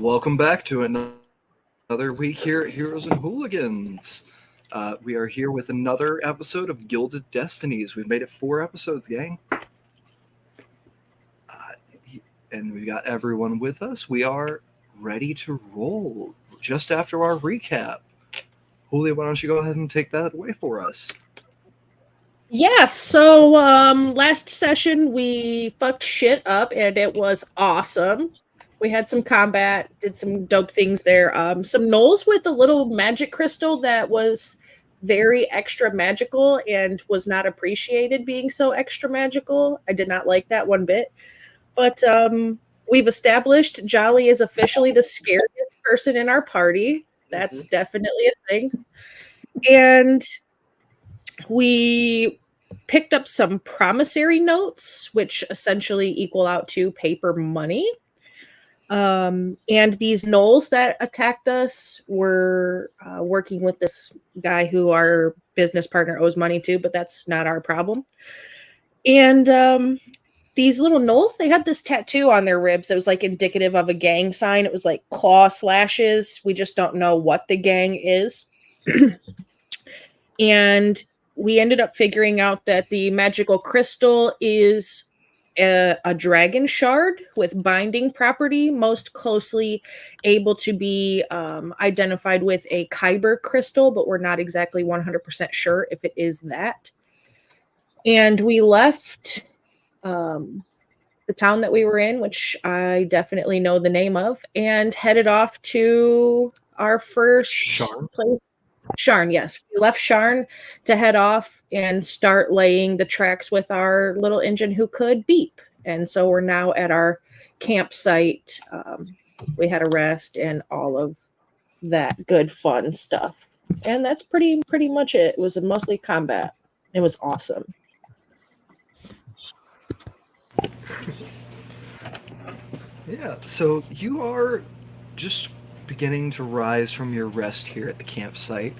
Welcome back to another week here at Heroes and Hooligans. We are here with another episode of Gilded Destinies. We've made it 4 episodes, gang. And we got everyone with us. We are ready to roll just after our recap. Julia, why don't you go ahead and take that away for us? Yeah, so last session we fucked shit up and it was awesome. We had some combat, did some dope things there. Some gnolls with a little magic crystal that was very extra magical and was not appreciated being so extra magical. I did not like that one bit. But we've established Jolly is officially the scariest person in our party. That's definitely a thing. And we picked up some promissory notes, which essentially equal out to paper money. And these gnolls that attacked us were working with this guy who our business partner owes money to, but that's not our problem. And these little gnolls, they had this tattoo on their ribs that was like indicative of a gang sign. It was like claw slashes. We just don't know what the gang is. And we ended up figuring out that the magical crystal is a dragon shard with binding property, most closely able to be identified with a kyber crystal, but we're not exactly 100% sure if it is that. And we left the town that we were in, which I definitely know the name of, and headed off to our first place. Sharn, yes. We left Sharn to head off and start laying the tracks with our little engine who could beep. And so we're now at our campsite. We had a rest and all of that good fun stuff. And that's pretty much it. It was mostly combat. It was awesome. Yeah, so you are just beginning to rise from your rest here at the campsite.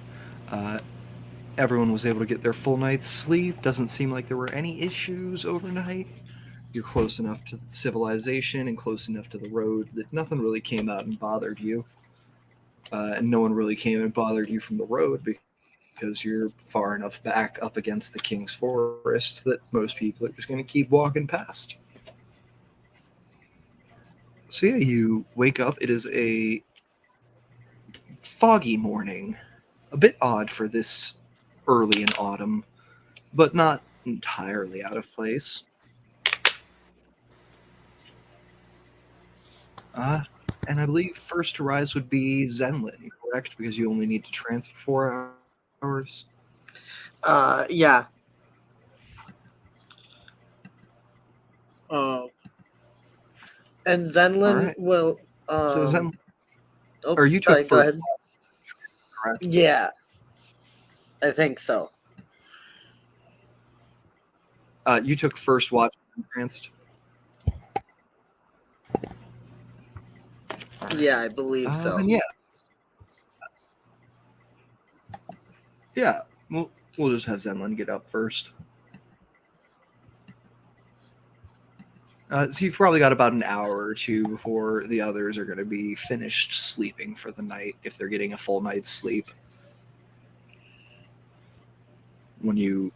Everyone was able to get their full night's sleep. Doesn't seem like there were any issues overnight. You're close enough to civilization and close enough to the road that nothing really came out and bothered you. And no one really came and bothered you from the road because you're far enough back up against the King's forests that most people are just going to keep walking past. So yeah, you wake up. It is a foggy morning. A bit odd for this early in autumn, but not entirely out of place. And I believe first to rise would be Zenlin, correct? Because you only need to transfer 4 hours. Yeah. And Zenlin will. So Zenlin, or you took sorry, go ahead. Correct? Yeah, I think so. You took first watch enhanced. Yeah, I believe so. Then yeah. We'll just have Zenlin get up first. So you've probably got about an hour or two before the others are going to be finished sleeping for the night, if they're getting a full night's sleep when you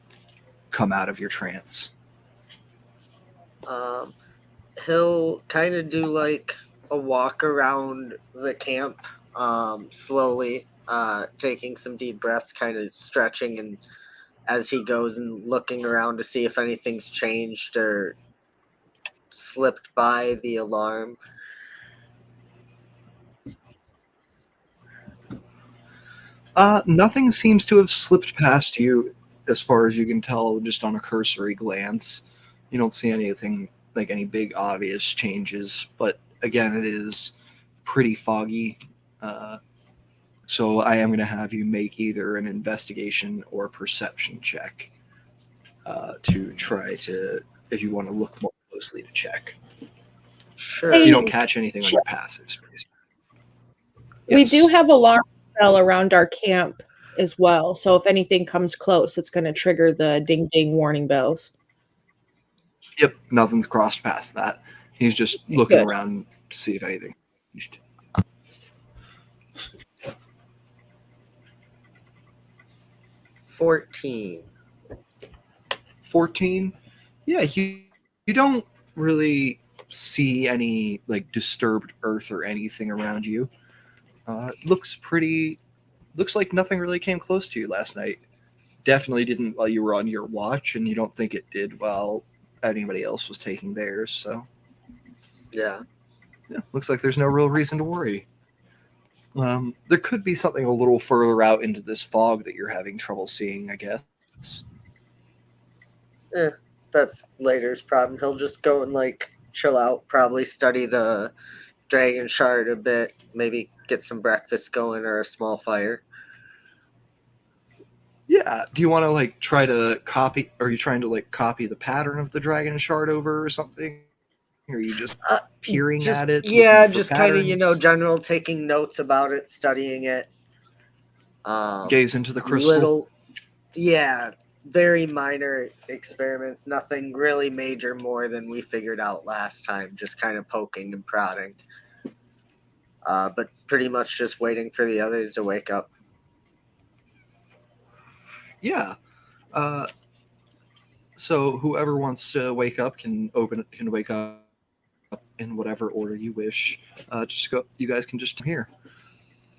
come out of your trance. He'll kind of do like a walk around the camp, slowly, taking some deep breaths, kind of stretching, and as he goes and looking around to see if anything's changed or slipped by the alarm. Nothing seems to have slipped past you as far as you can tell just on a cursory glance. You don't see anything like any big obvious changes, but again, it is pretty foggy. So I am going to have you make either an investigation or perception check to try to, if you want to look more closely to check. Sure. You don't catch anything on your passives. We do have alarm bell around our camp as well, so if anything comes close, it's going to trigger the ding ding warning bells. Yep, nothing's crossed past that. He's just looking around to see if anything changed. $14. 14. Yeah, you don't really see any like disturbed earth or anything around you. Looks like nothing really came close to you last night. Definitely didn't while you were on your watch, and you don't think it did while anybody else was taking theirs. So Yeah. yeah, looks like there's no real reason to worry. There could be something a little further out into this fog that you're having trouble seeing, I guess. That's later's problem. He'll just go and like chill out, probably study the dragon shard a bit, maybe get some breakfast going or a small fire. Yeah. Do you want to like try to copy? Are you trying to like copy the pattern of the dragon shard over or something? Or are you just peering Just, at it? yeah, looking for just kind of, patterns? general taking notes about it, studying it. Gaze into the crystal. Little, yeah, very minor experiments, nothing really major more than we figured out last time, just kind of poking and prodding. But pretty much just waiting for the others to wake up. Yeah. So whoever wants to wake up can wake up in whatever order you wish. Just go. You guys can just here.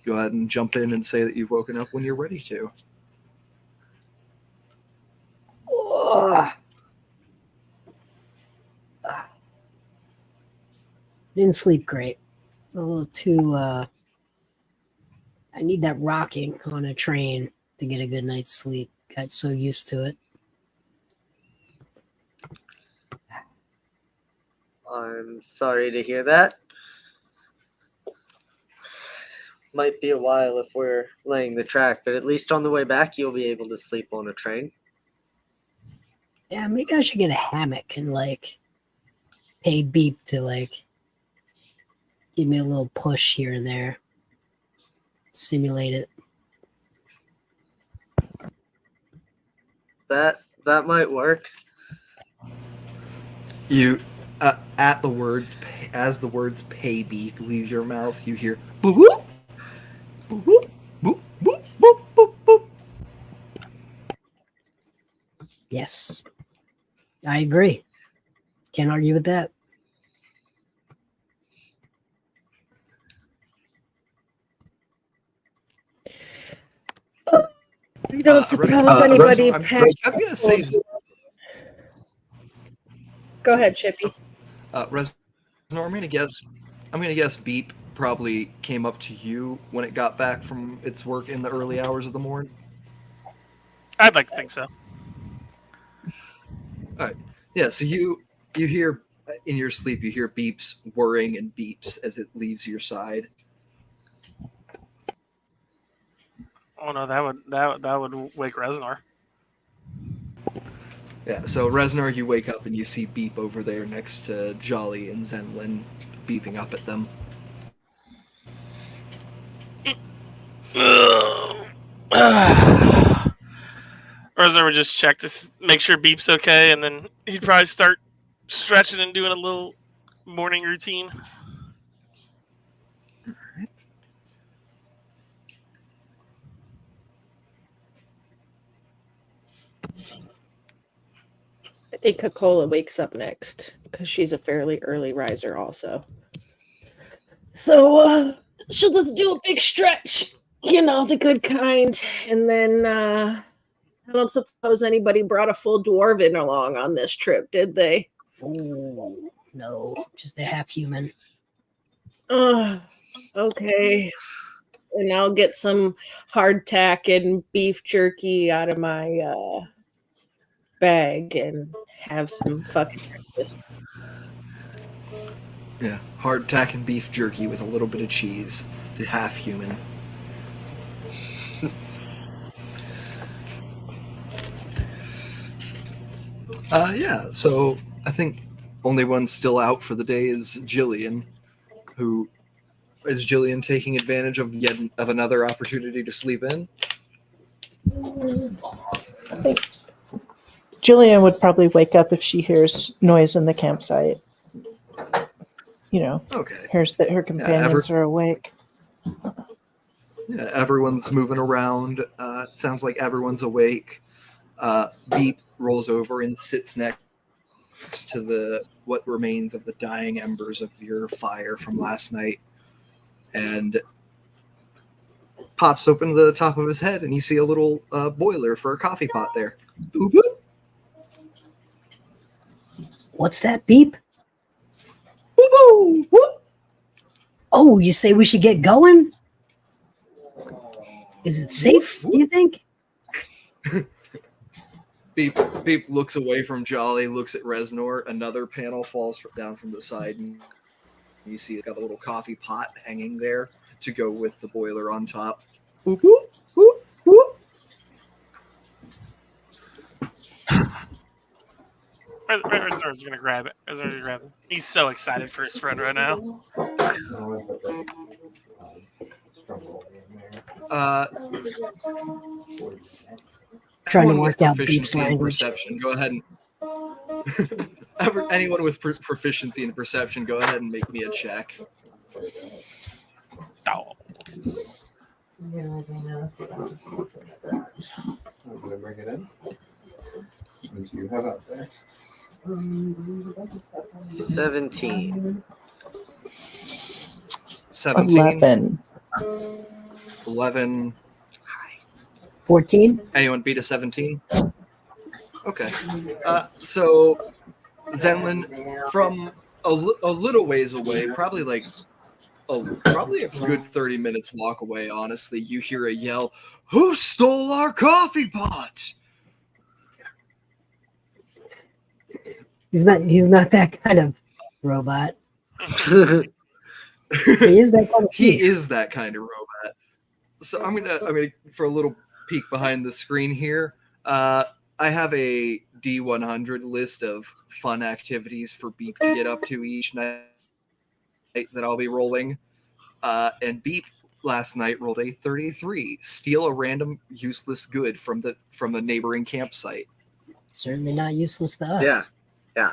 Go ahead and jump in and say that you've woken up when you're ready to. Didn't sleep great. A little too. I need that rocking on a train to get a good night's sleep. Got so used to it. I'm sorry to hear that. Might be a while if we're laying the track, but at least on the way back, you'll be able to sleep on a train. Yeah, maybe I should get a hammock and like pay Beep to like give me a little push here and there. Simulate it. That might work. You, as the words "pay beep" leave your mouth, you hear boop boop boop boop boop boop boop boop boop. Yes. I agree. Can't argue with that. I don't suppose anybody packed. I'm gonna say Go ahead, Chippy. Reznor, I'm gonna guess Beep probably came up to you when it got back from its work in the early hours of the morning. I'd like to think so. All right. Yeah. So you hear in your sleep, you hear beeps, whirring and beeps as it leaves your side. Oh no, that would wake Reznor. Yeah. So Reznor, you wake up and you see Beep over there next to Jolly and Zenlin, beeping up at them. Reznor would just check to make sure Beep's okay, and then he'd probably start stretching and doing a little morning routine. I think Coca-Cola wakes up next because she's a fairly early riser also. So she'll just do a big stretch, the good kind. And then I don't suppose anybody brought a full dwarven along on this trip, did they? Oh, no, just a half human. Okay. And I'll get some hardtack and beef jerky out of my bag and have some fucking breakfast. Yeah, hardtack and beef jerky with a little bit of cheese. The half human. Yeah. So I think only one still out for the day is Jillian. Who is Jillian taking advantage of of another opportunity to sleep in? I think Jillian would probably wake up if she hears noise in the campsite. Okay. Hears that her companions are awake. Yeah, everyone's moving around. It sounds like everyone's awake. Beep rolls over and sits next to the what remains of the dying embers of your fire from last night, and pops open the top of his head, and you see a little boiler for a coffee pot there. Boop, boop. What's that beep? Boop, boop, boop. Oh, you say we should get going? Is it safe, do you think? Beep Beep looks away from Jolly, looks at Reznor. Another panel falls down from the side, and you see it's got a little coffee pot hanging there to go with the boiler on top. Boop, boop, boop, boop. Reznor's gonna grab it. Reznor's gonna grab it. He's so excited for his friend right now. Trying to Anyone with work out Beep's proficiency in language. perception, go ahead and anyone with proficiency in perception, go ahead and make me a check. Oh. I'm gonna bring it in. What do you have out there? 17. 17, 11. 11. 14? Anyone beat a 17? Okay. So, Zenlin, from a little ways away, probably like probably a good 30 minutes walk away, honestly, you hear a yell, "Who stole our coffee pot?" He's not that kind of robot. He is that kind of He thief. is that kind of robot. So I'm gonna for a little peek behind the screen here. I have a D100 list of fun activities for Beep to get up to each night that I'll be rolling. And Beep last night rolled a 33. Steal a random useless good from the neighboring campsite. Certainly not useless to us. Yeah.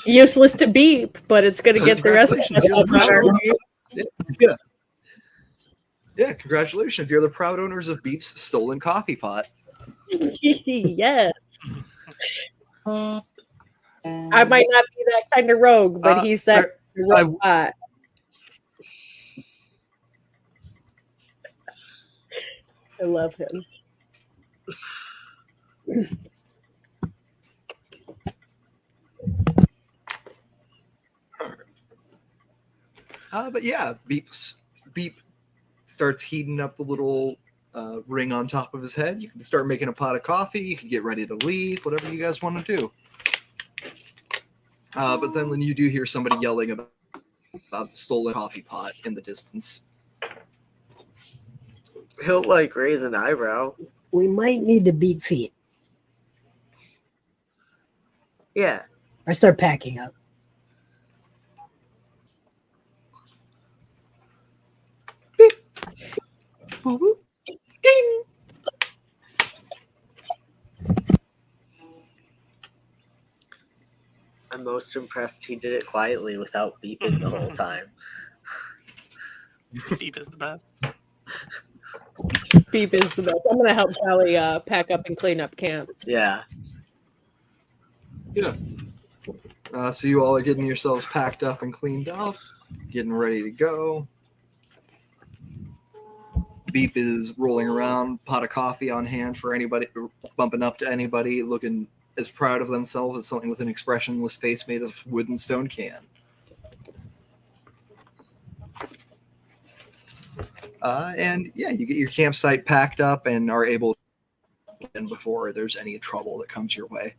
Useless to Beep, but it's going to So get the rest of us congratulations. up. Yeah, congratulations. You're the proud owners of Beep's stolen coffee pot. Yes. I might not be that kind of rogue, but he's that robot. I love him. But yeah, Beep starts heating up the little ring on top of his head. You can start making a pot of coffee. You can get ready to leave, whatever you guys want to do. But Zenlin, you do hear somebody yelling about the stolen coffee pot in the distance. He'll like raise an eyebrow. We might need to beat feet. Yeah. I start packing up. Boop, boop. Ding! I'm most impressed he did it quietly without beeping the whole time. Beep is the best. Beep is the best. I'm going to help Sally pack up and clean up camp. Yeah. Yeah. So you all are getting yourselves packed up and cleaned up, getting ready to go. Beep is rolling around, pot of coffee on hand for anybody, bumping up to anybody, looking as proud of themselves as something with an expressionless face made of wood and stone can. And yeah, you get your campsite packed up and are able to in before there's any trouble that comes your way.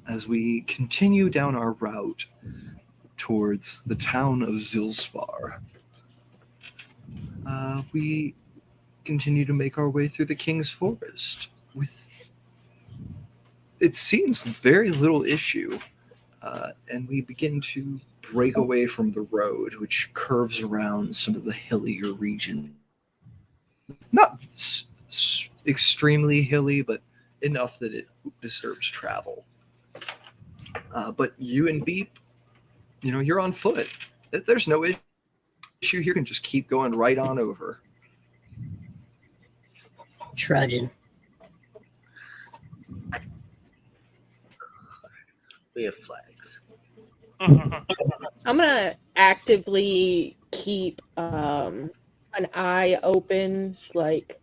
As we continue down our route towards the town of Zilspar, we continue to make our way through the King's Forest with, it seems, very little issue. And we begin to break away from the road, which curves around some of the hillier region. Not extremely hilly, but enough that it disturbs travel. But you and Beep, you're on foot. There's no issue here. You can just keep going right on over. Trudging. We have flags. I'm gonna actively keep an eye open, like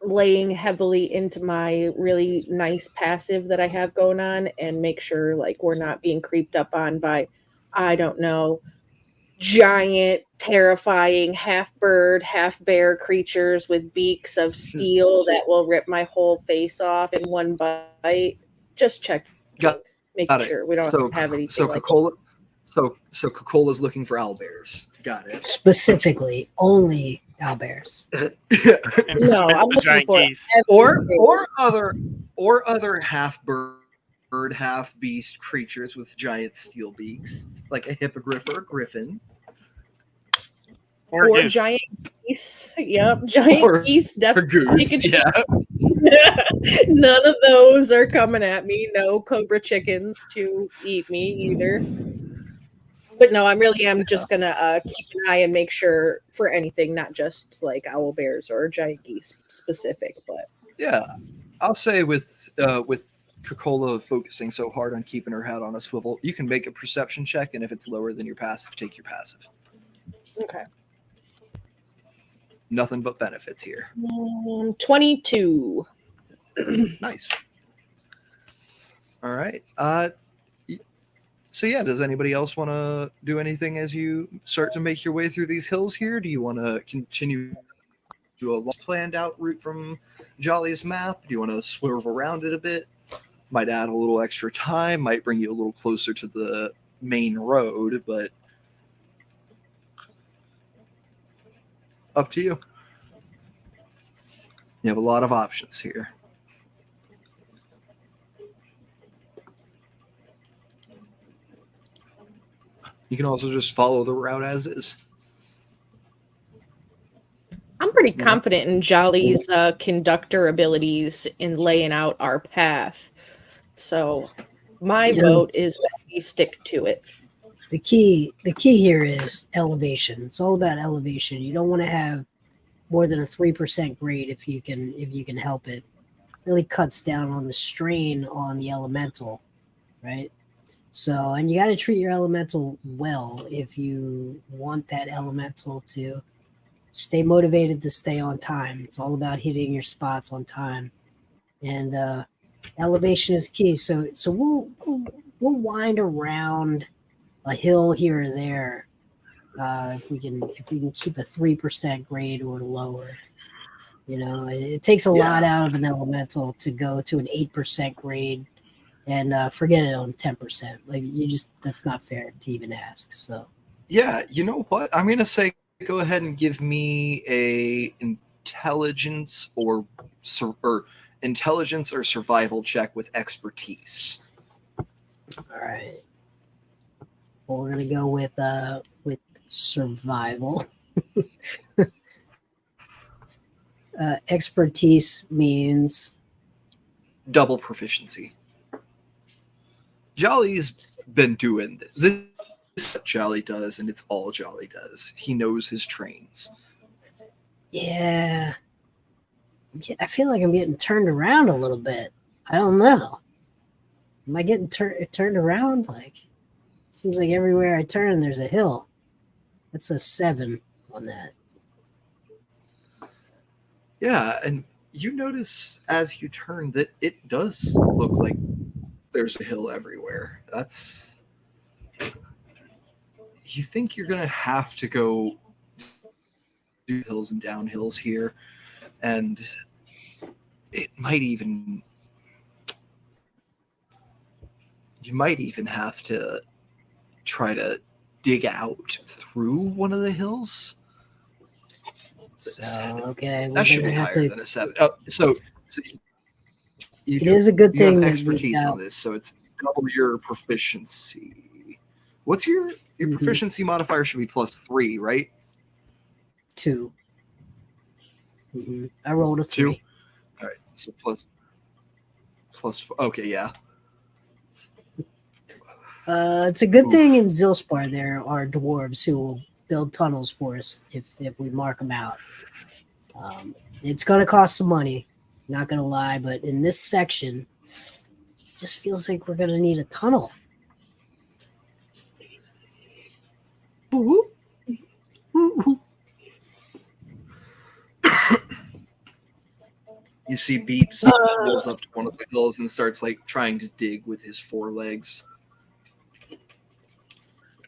laying heavily into my really nice passive that I have going on, and make sure like we're not being creeped up on by, I don't know, giant, terrifying half bird, half bear creatures with beaks of steel that will rip my whole face off in one bite. Just check. Got Making it. sure we don't have anything So like Coca-Cola, so Coca-Cola's looking for owlbears. Got it. Specifically, only owlbears. And No, dismiss I'm the looking giant for geese. or other half bird, half beast creatures with giant steel beaks, like a hippogriff or a griffin. Or goose. giant geese. Yep, giant Or geese. A Definitely. goose. Yeah. None of those are coming at me. No cobra chickens to eat me either. But no, I really am just gonna keep an eye and make sure for anything, not just like owl bears or giant geese specific, but Yeah. I'll say with Coca-Cola focusing so hard on keeping her head on a swivel, you can make a perception check, and if it's lower than your passive, take your passive. okay. Nothing but benefits here. 22. Nice. All right. So yeah, does anybody else want to do anything as you start to make your way through these hills here? Do you want to continue to a planned out route from Jolly's map? Do you want to swerve around it a bit? Might add a little extra time, might bring you a little closer to the main road, but up to you. You have a lot of options here. You can also just follow the route as is. I'm pretty confident in Jolly's conductor abilities in laying out our path. So my vote is that we stick to it. The key here is elevation. It's all about elevation. You don't want to have more than a 3% grade if you can help it. Really cuts down on the strain on the elemental, right? So, and you got to treat your elemental well if you want that elemental to stay motivated to stay on time. It's all about hitting your spots on time, and elevation is key. So we'll wind around a hill here or there if we can keep a 3% grade or lower. It takes a lot out of an elemental to go to an 8% grade and forget it on 10%. Like that's not fair to even ask. So yeah, you know what? I'm gonna say go ahead and give me a intelligence or survival check with expertise. all right. Well, we're gonna go with survival. Expertise means double proficiency. Jolly's been doing this. This is what Jolly does, and it's all Jolly does. He knows his trains. Yeah. I feel like I'm getting turned around a little bit. I don't know. Am I getting turned around? Like, seems like everywhere I turn, there's a hill. That's a 7 on that. Yeah, and you notice as you turn that it does look like there's a hill everywhere. You think you're going to have to go do hills and downhills here, and you might even have to try to dig out through one of the hills. So, okay. That should be higher than a 7. So it is a good thing have that expertise on this, so it's double your proficiency. What's your proficiency modifier? Should be +3, right? 2. I rolled a 3. 2. So plus. Okay, yeah. It's a good thing in Zilspar there are dwarves who will build tunnels for us if we mark them out. It's going to cost some money, not going to lie, but in this section, it just feels like we're going to need a tunnel. Woo-hoo. You see Beeps goes up to one of the hills and starts like trying to dig with his forelegs.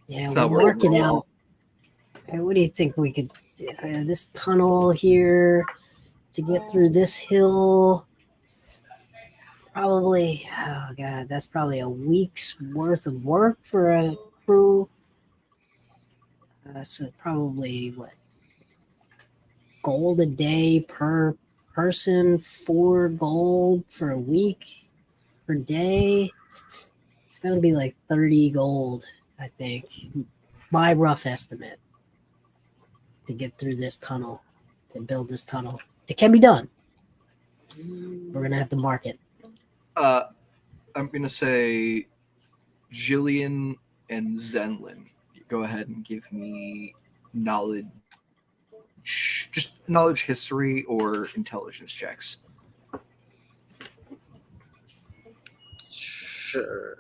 Yeah, It's we'll not mark working it well. out. Hey, what do you think we could this tunnel here to get through this hill? It's probably, oh god, that's probably a week's worth of work for a crew. So probably what, gold a day per person, 4 gold for a week per day. It's gonna be like 30 gold, I think. My rough estimate to get through this tunnel, to build this tunnel. It can be done. We're gonna have to mark it. I'm gonna say Jillian and Zenlin. Go ahead and give me knowledge, just knowledge, history, or intelligence checks. Sure.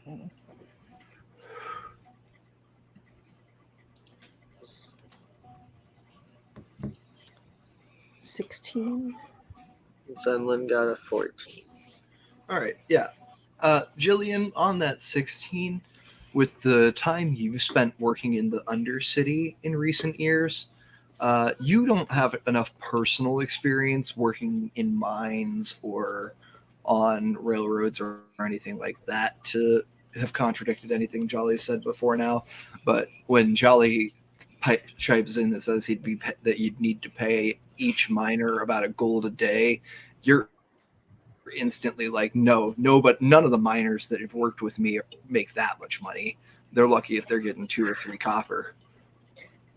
Okay. 16. Zenlin got a 14. All right, yeah. Jillian, on that 16, with the time you've spent working in the Undercity in recent years, you don't have enough personal experience working in mines or on railroads or anything like that to have contradicted anything Jolly said before now. But when Jolly chimes in that says that you'd need to pay each miner about a gold a day, you're instantly like, no, but none of the miners that have worked with me make that much money. They're lucky if they're getting 2 or 3 copper.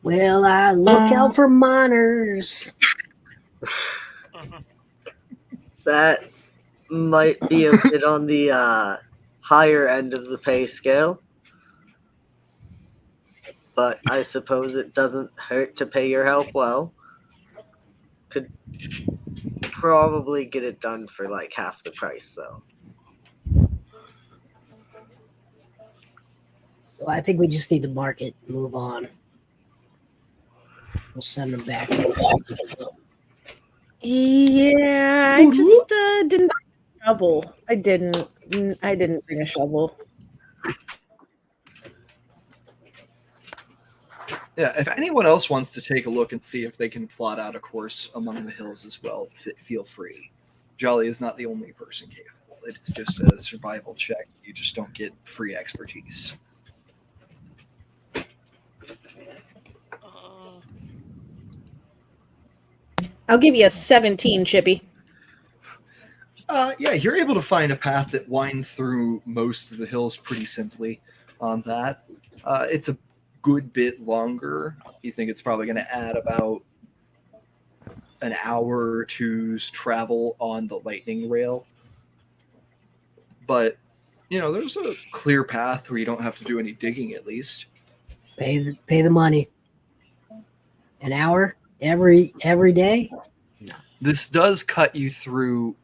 Well, I look out for miners. That might be a bit on the higher end of the pay scale, but I suppose it doesn't hurt to pay your help well. Could probably get it done for like half the price, though. Well, I think we just need to mark it and move on. We'll send them back. Yeah, I just didn't bring a shovel. I didn't bring a shovel. Yeah, if anyone else wants to take a look and see if they can plot out a course among the hills as well, feel free. Jolly is not the only person capable. It's just a survival check. You just don't get free expertise. I'll give you a 17, Chippy. Yeah, you're able to find a path that winds through most of the hills pretty simply on that. It's a good bit longer. You think it's probably going to add about an hour or two's travel on the lightning rail. But, there's a clear path where you don't have to do any digging at least. Pay the money. An hour every day? No. This does cut you through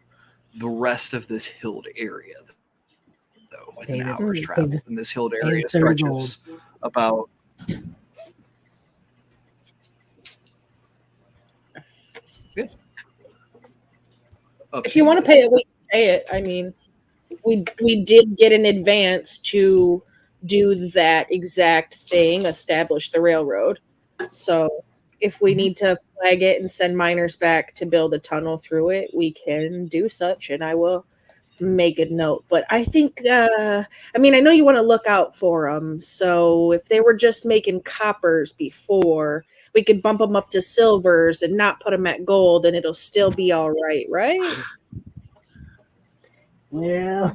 the rest of this hilled area, though, with an hour's travel. And this hilled area stretches about... Good. If you want to pay it, we can pay it. I mean, we did get an advance to do that exact thing, establish the railroad. So if we need to flag it and send miners back to build a tunnel through it, we can do such, and I will make a note. But I think, I know you want to look out for them. So if they were just making coppers before, we could bump them up to silvers and not put them at gold, and it'll still be all right, right? Well,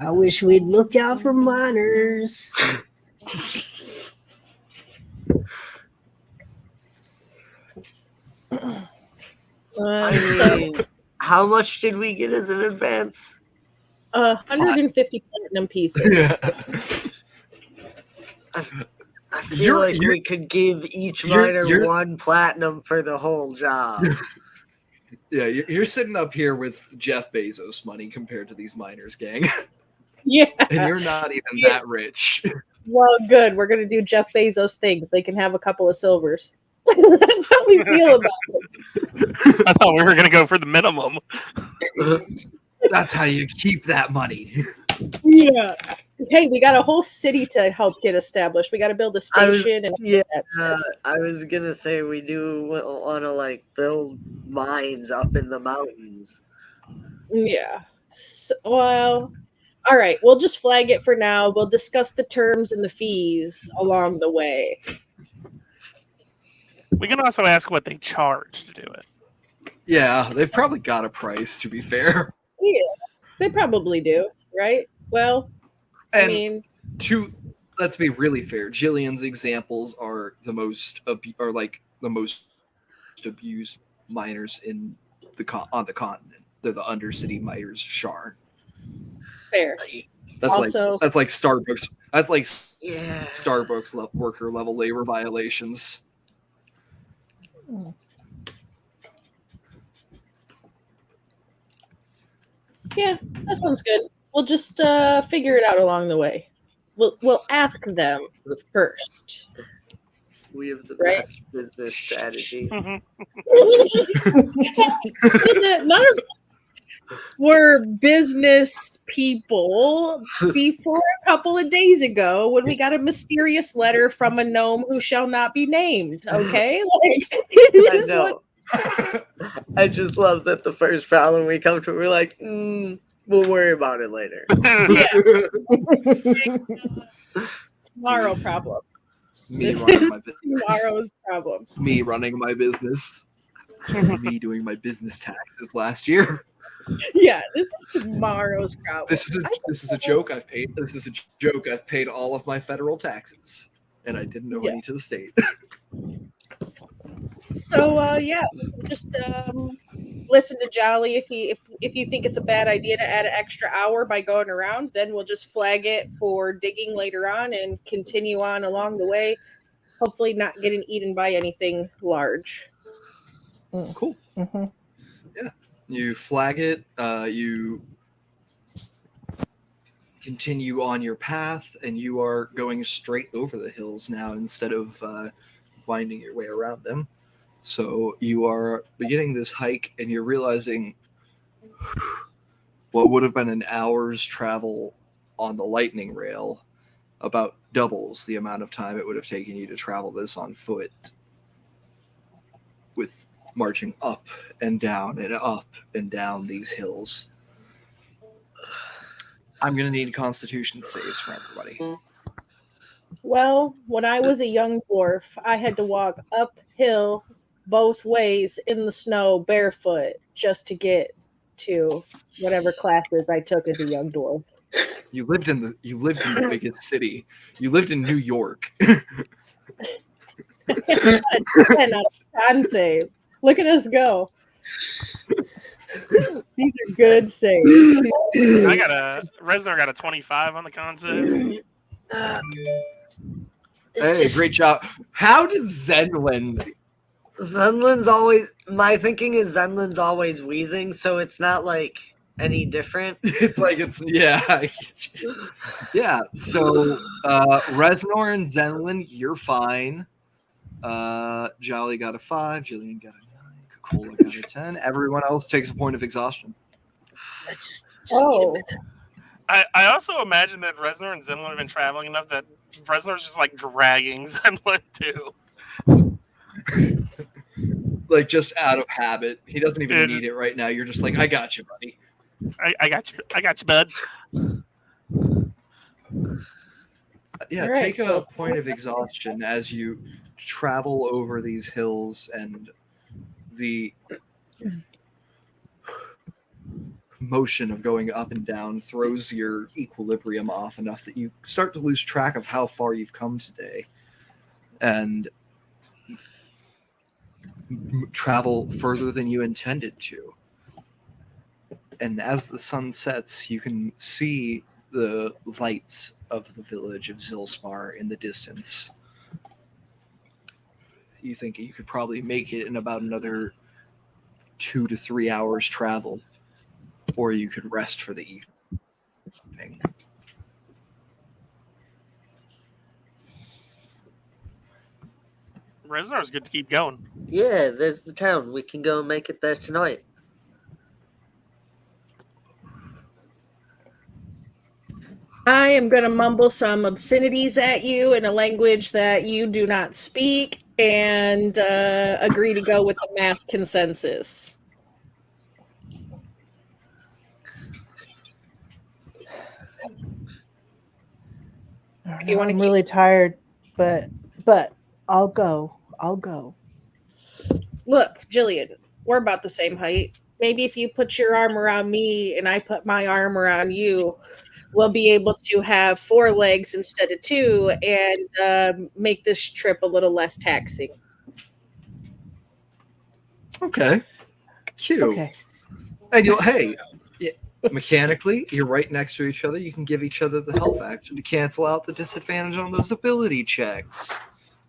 I wish we'd look out for miners. I So, mean, how much did we get as an advance? 150 platinum pieces. Yeah. I feel like we could give each miner you're- 1 platinum for the whole job. Yeah, you're sitting up here with Jeff Bezos money compared to these miners, gang. Yeah. And you're not even that rich. Well, good. We're gonna do Jeff Bezos things. They can have a couple of silvers. That's how we feel about it. I thought we were gonna go for the minimum. That's how you keep that money. Yeah. Hey, we got a whole city to help get established. We got to build a station Yeah, that stuff. I was gonna say we do want to like build mines up in the mountains. Yeah. So, well, all right. We'll just flag it for now. We'll discuss the terms and the fees along the way. We can also ask what they charge to do it. Yeah, they've probably got a price, to be fair. Yeah, they probably do, right? Well, And I mean, let's be really fair. Jillian's examples are the most abused miners on the continent. They're the undercity miners, Shar. fair. That's Also- like Starbucks. That's like Yeah. Starbucks worker level labor violations. Yeah, that sounds good. We'll just figure it out along the way. We'll ask them first. We have the Right. best business strategy. None of were business people before a couple of days ago when we got a mysterious letter from a gnome who shall not be named. Okay, like I this is what- know. I just love that the first problem we come to, we're like, we'll worry about it later. tomorrow problem. Me This running is my business. tomorrow's problem. Me running my business. Me doing my business taxes last year. Yeah, this is tomorrow's problem. This is a joke. I've paid. This is a joke. I've paid all of my federal taxes, and I didn't know any to the state. So yeah, just listen to Jolly. If you think it's a bad idea to add an extra hour by going around, then we'll just flag it for digging later on and continue on along the way. Hopefully, not getting eaten by anything large. Cool. Mm-hmm. You flag it. You continue on your path, and you are going straight over the hills now instead of winding your way around them. So you are beginning this hike, and you're realizing what would have been an hour's travel on the lightning rail about doubles the amount of time it would have taken you to travel this on foot, with marching up and down these hills. I'm going to need Constitution saves from everybody. Well, when I was a young dwarf, I had to walk uphill both ways in the snow barefoot just to get to whatever classes I took as a young dwarf. You lived in the biggest city. You lived in New York. And con save. Look at us go. These are good saves. Reznor got a 25 on the concept. Hey, great job. How did Zenlin? My thinking is Zenlin's always wheezing, so it's not like any different. Yeah. So Reznor and Zenlin, you're fine. Jolly got a 5, Jillian got a 9, Coca-Cola got a 10. Everyone else takes a point of exhaustion. Just Oh, I also imagine that Reznor and Zenlin have been traveling enough that Reznor's just like dragging Zenlin too. Like just out of habit. He doesn't even need it right now. You're just like, I got you, buddy. I got you, bud. Yeah, All right, take a so- point of exhaustion as you travel over these hills, and the motion of going up and down throws your equilibrium off enough that you start to lose track of how far you've come today, and travel further than you intended to. And as the sun sets, you can see the lights of the village of Zilspar in the distance. You think you could probably make it in about another 2 to 3 hours travel, or you could rest for the evening. Reznar's good to keep going. Yeah, there's the town. We can go and make it there tonight. I am going to mumble some obscenities at you in a language that you do not speak and agree to go with the mass consensus. You wanna I'm really tired, but I'll go. I'll go. Look, Jillian, we're about the same height. Maybe if you put your arm around me and I put my arm around you, we'll be able to have 4 legs instead of 2 and make this trip a little less taxing. Okay. Cute. Okay. And hey, mechanically, you're right next to each other. You can give each other the help action to cancel out the disadvantage on those ability checks.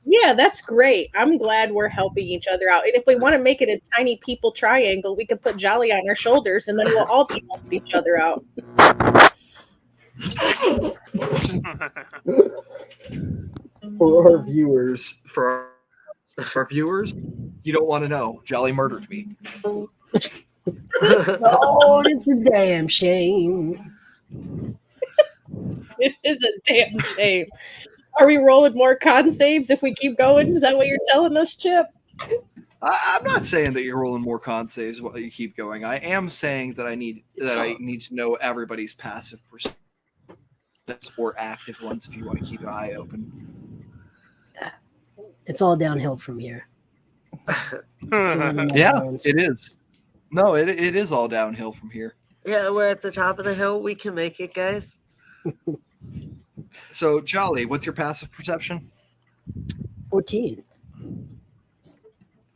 Yeah, that's great. I'm glad we're helping each other out. And if we want to make it a tiny people triangle, we could put Jolly on our shoulders and then we'll all be helping each other out. For our viewers, you don't want to know. Jolly murdered me. Oh, it's a damn shame. It is a damn shame. Are we rolling more con saves if we keep going? Is that what you're telling us, Chip? I'm not saying that you're rolling more con saves while you keep going. I am saying that I need to know everybody's passive percent or active ones if you want to keep an eye open. It's all downhill from here. Yeah, it is. No, it is all downhill from here. Yeah, we're at the top of the hill. We can make it, guys. So, Jolly, what's your passive perception? 14.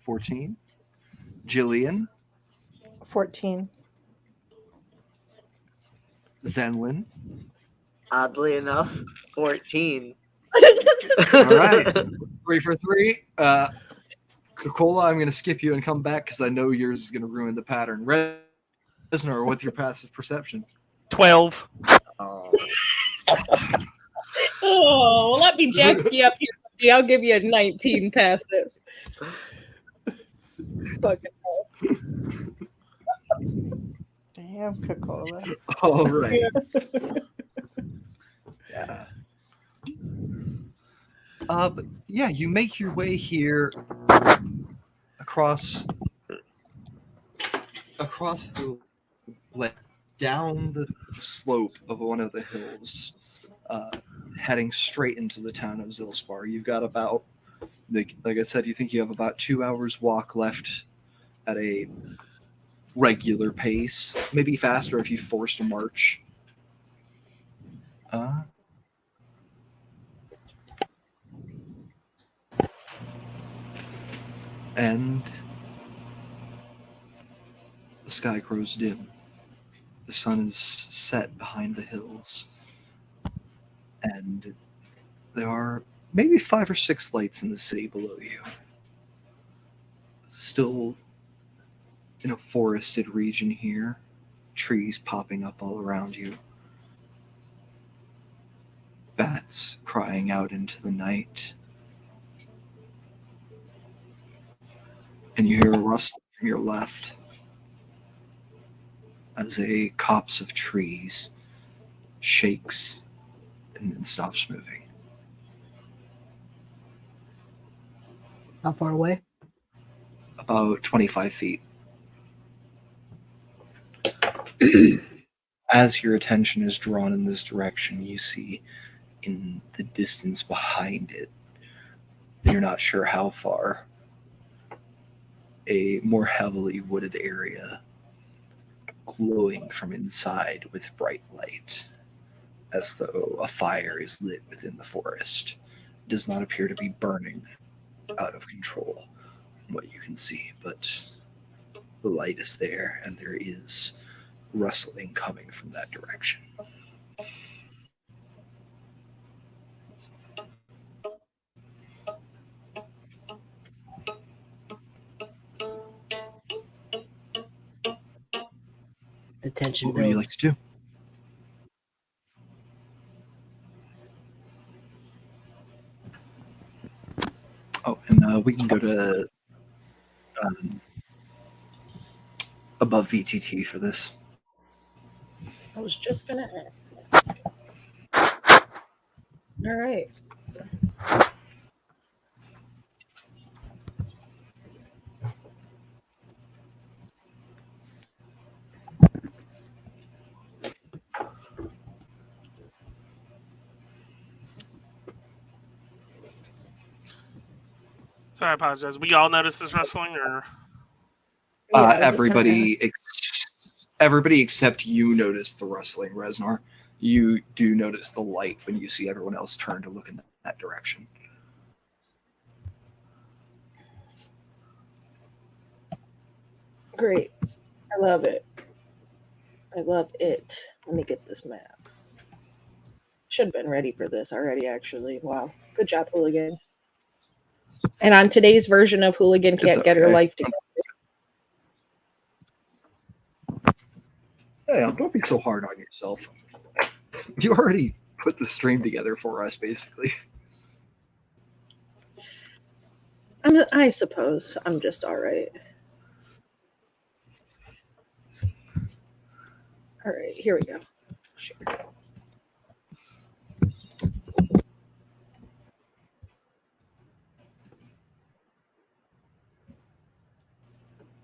14. Jillian, 14. Zenlin. Oddly enough, 14. All right. 3 for 3. Coca-Cola, I'm going to skip you and come back because I know yours is going to ruin the pattern. Reznor, what's your passive perception? 12. Oh. Oh, well, let me jack you up here. Buddy. I'll give you a 19 passive. Fucking hell. Damn, Coca-Cola. All right. Yeah. But yeah, you make your way here across the down the slope of one of the hills, heading straight into the town of Zilspar. You've got about, like I said, you think you have about 2 hours walk left at a regular pace, maybe faster if you forced a march. And the sky grows dim. The sun is set behind the hills. And there are maybe 5 or 6 lights in the city below you. Still in a forested region here, trees popping up all around you. Bats crying out into the night. And you hear a rustle from your left as a copse of trees shakes and then stops moving. How far away? About 25 feet. As your attention is drawn in this direction, you see in the distance behind it, you're not sure how far, a more heavily wooded area glowing from inside with bright light, as though a fire is lit within the forest. It does not appear to be burning out of control from what you can see, but the light is there, and there is rustling coming from that direction. The tension What would you like builds. to do? Oh, and we can go to above VTT for this. I was just gonna ask. All right. Sorry, I apologize. We all noticed this rustling, or Yeah, I was just gonna ask. Everybody except you notice the rustling, Reznor. You do notice the light when you see everyone else turn to look in that direction. Great. I love it. I love it. Let me get this map. Should have been ready for this already, actually. Wow. Good job, Hooligan. And on today's version of Hooligan It's Can't Get Her okay. Life Together. Hey, don't be so hard on yourself. You already put the stream together for us, basically. I suppose I'm just all right. All right, here we go. Sure.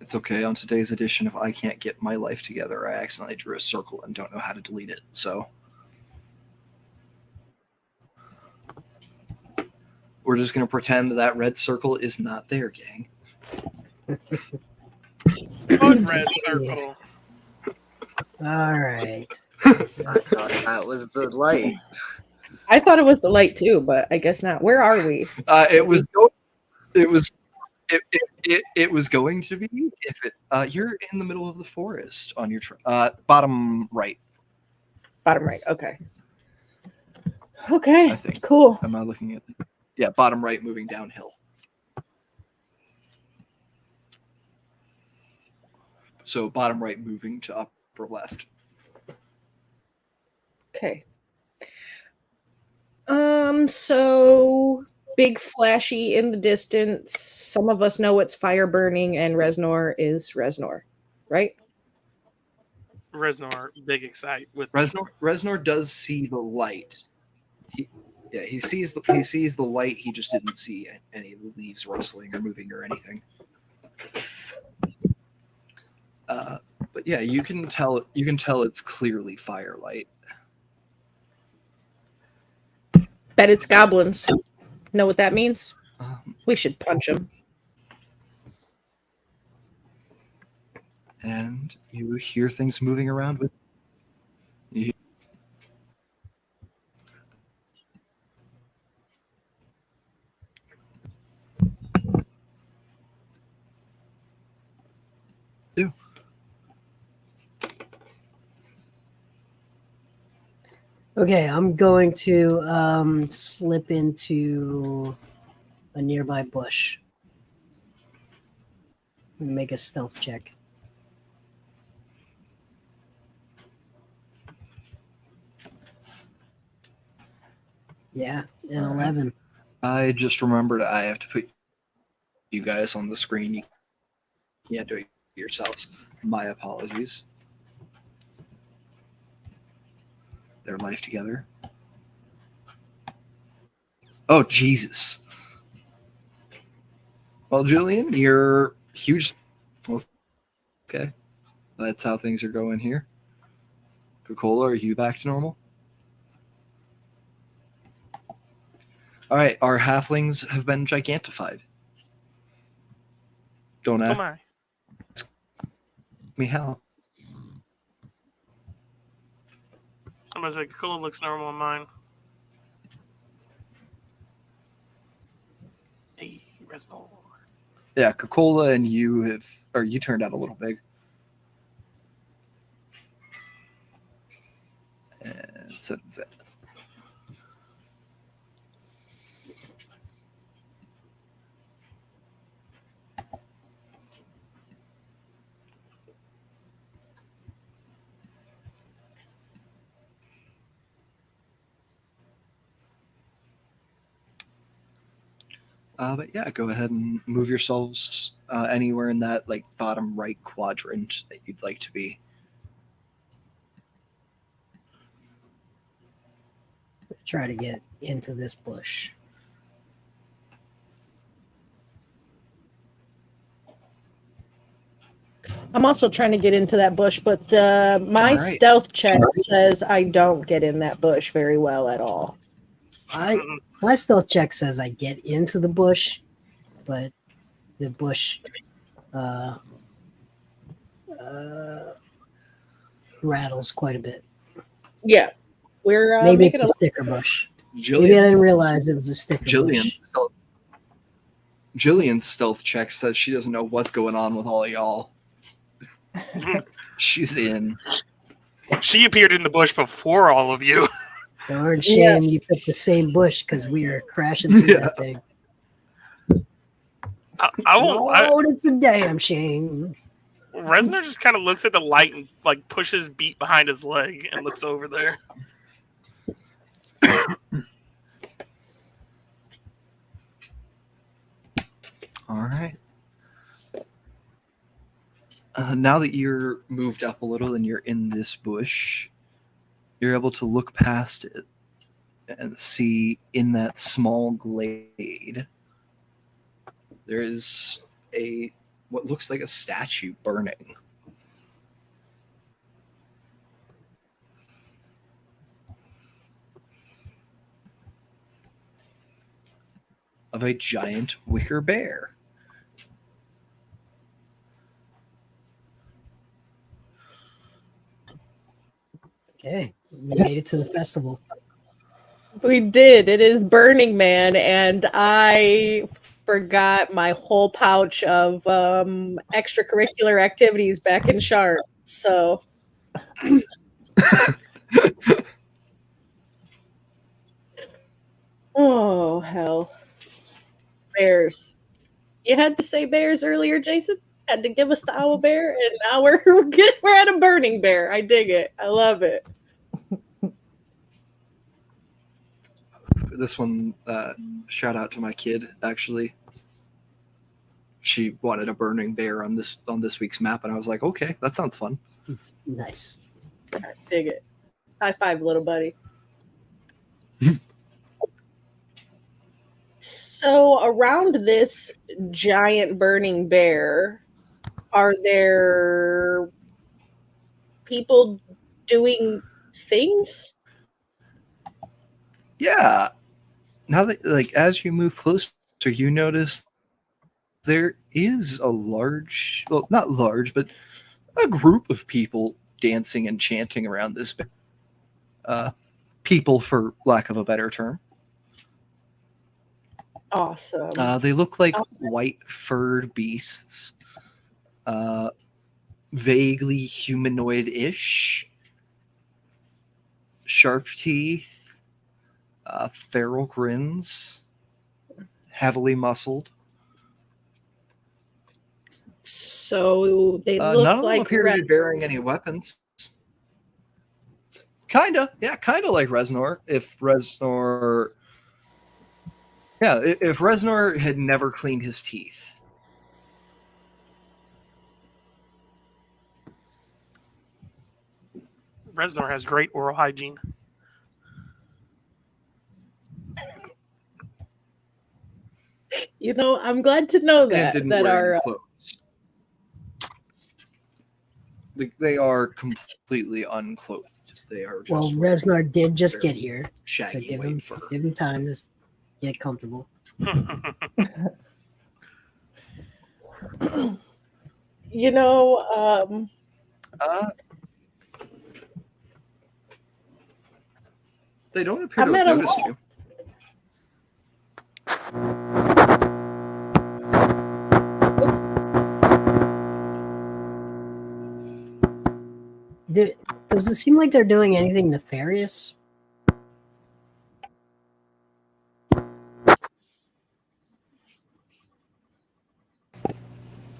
It's okay. On today's edition of I Can't Get My Life Together, I accidentally drew a circle and don't know how to delete it. So we're just going to pretend that red circle is not there, gang. good red circle. All right. I thought that was the light. I thought it was the light too, but I guess not. Where are we? It was going to be if it. You're in the middle of the forest on your bottom right. Bottom right. Okay. Okay. I think. Cool. Am I looking at? Yeah, bottom right, moving downhill. So bottom right, moving to upper left. Okay. So big flashy in the distance. Some of us know it's fire burning, and Reznor is Reznor, right? Reznor, big excite with Reznor does see the light. He sees the light. He just didn't see any of the leaves rustling or moving or anything. But yeah, you can tell it's clearly firelight. Bet it's goblins. Know what that means? We should punch them. And you hear things moving around with you. Okay, I'm going to slip into a nearby bush and make a stealth check. Yeah, an 11. I just remembered I have to put you guys on the screen. You can't do it yourselves. My apologies. Their life together. Oh, Jesus. Well, Julian, you're huge. Okay. That's how things are going here. Coca-Cola, are you back to normal? All right, our halflings have been gigantified. Don't Oh ask my. me how. I'm gonna say Cola looks normal on mine. Hey, Reznor. Yeah, Coca-Cola and you turned out a little big. And so does that. But yeah, go ahead and move yourselves anywhere in that like bottom right quadrant that you'd like to be. Try to get into this bush. I'm also trying to get into that bush, but my All right. stealth check says I don't get in that bush very well at all. My stealth check says I get into the bush, but the bush rattles quite a bit. Yeah, we're Maybe making it's a sticker bush. Jillian, Maybe I didn't realize it was a sticker bush. Jillian's stealth check says she doesn't know what's going on with all of y'all. She's in. She appeared in the bush before all of you. Darn shame you picked the same bush because we are crashing through that thing. I won't. It's a damn shame. Reznor just kind of looks at the light and like pushes Beat behind his leg and looks over there. All right. Now that you're moved up a little and you're in this bush, you're able to look past it and see in that small glade there is what looks like a statue burning. Of a giant wicker bear. Okay, we made it to the festival. We did. It is Burning Man, and I forgot my whole pouch of extracurricular activities back in Sharp. So, oh hell, bears! You had to say bears earlier, Jason. Had to give us the owl bear, and now we're at a burning bear. I dig it. I love it. This one, shout out to my kid. Actually, she wanted a burning bear on this week's map, and I was like, okay, that sounds fun. Nice. I dig it. High five, little buddy. So around this giant burning bear, are there people doing things? Yeah. Now that as you move closer, you notice there is a large, well, not large, but a group of people dancing and chanting around this bear. People, for lack of a better term. Awesome. They look like white furred beasts, vaguely humanoid-ish, sharp teeth, feral grins, heavily muscled. So they look none of them like appear to be bearing any weapons. Kinda like Reznor. If Reznor had never cleaned his teeth. Reznor has great oral hygiene. You know, I'm glad to know And that didn't that wear are any clothes. They are completely unclothed. They are just Well, Reznor did just get here, so shaggy give white him fur. time to get comfortable. you know, They don't appear I to met have 'em noticed all. you. Does it seem like they're doing anything nefarious?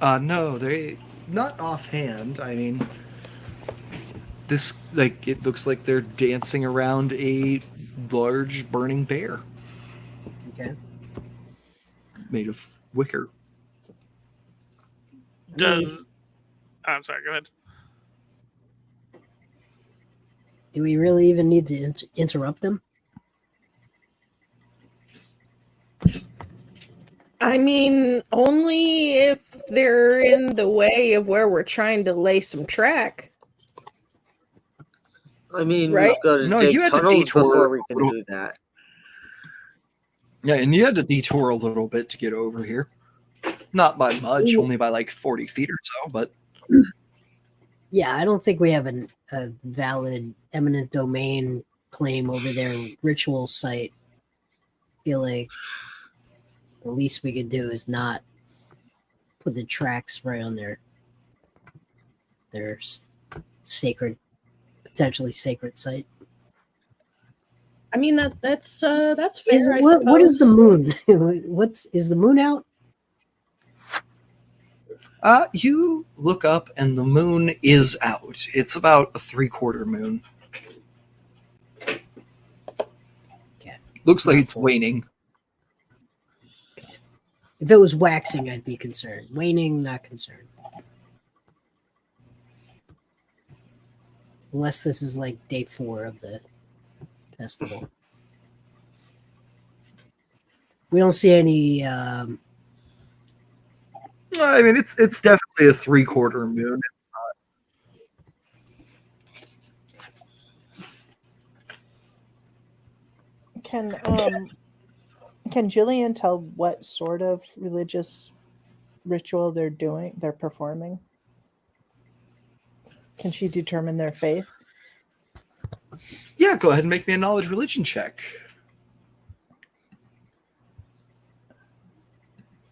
No, they not offhand. I mean, this like it looks like they're dancing around a large burning bear Okay. made of wicker. Does I'm sorry. Go ahead. Do we really even need to interrupt them? I mean, only if they're in the way of where we're trying to lay some track. I mean, Right? we've got to No, dig you had to tunnels detour before we a can little- do that. Yeah, and you had to detour a little bit to get over here. Not by much, Ooh. only by like 40 feet or so, but Yeah, I don't think we have a valid eminent domain claim over their ritual site. I feel like the least we could do is not put the tracks right on their sacred, potentially sacred site. I mean that's fair. I What is the suppose. moon? Is the moon out? you look up and the moon is out. It's about a 3/4 moon. Okay. Looks like Not it's full. waning. If it was waxing, I'd be concerned. Waning, not concerned. Unless this is like day 4 of the festival. We don't see any. I mean, it's definitely a 3/4 moon. It's Can Jillian tell what sort of religious ritual they're performing? Can she determine their faith? Yeah, go ahead and make me a knowledge religion check.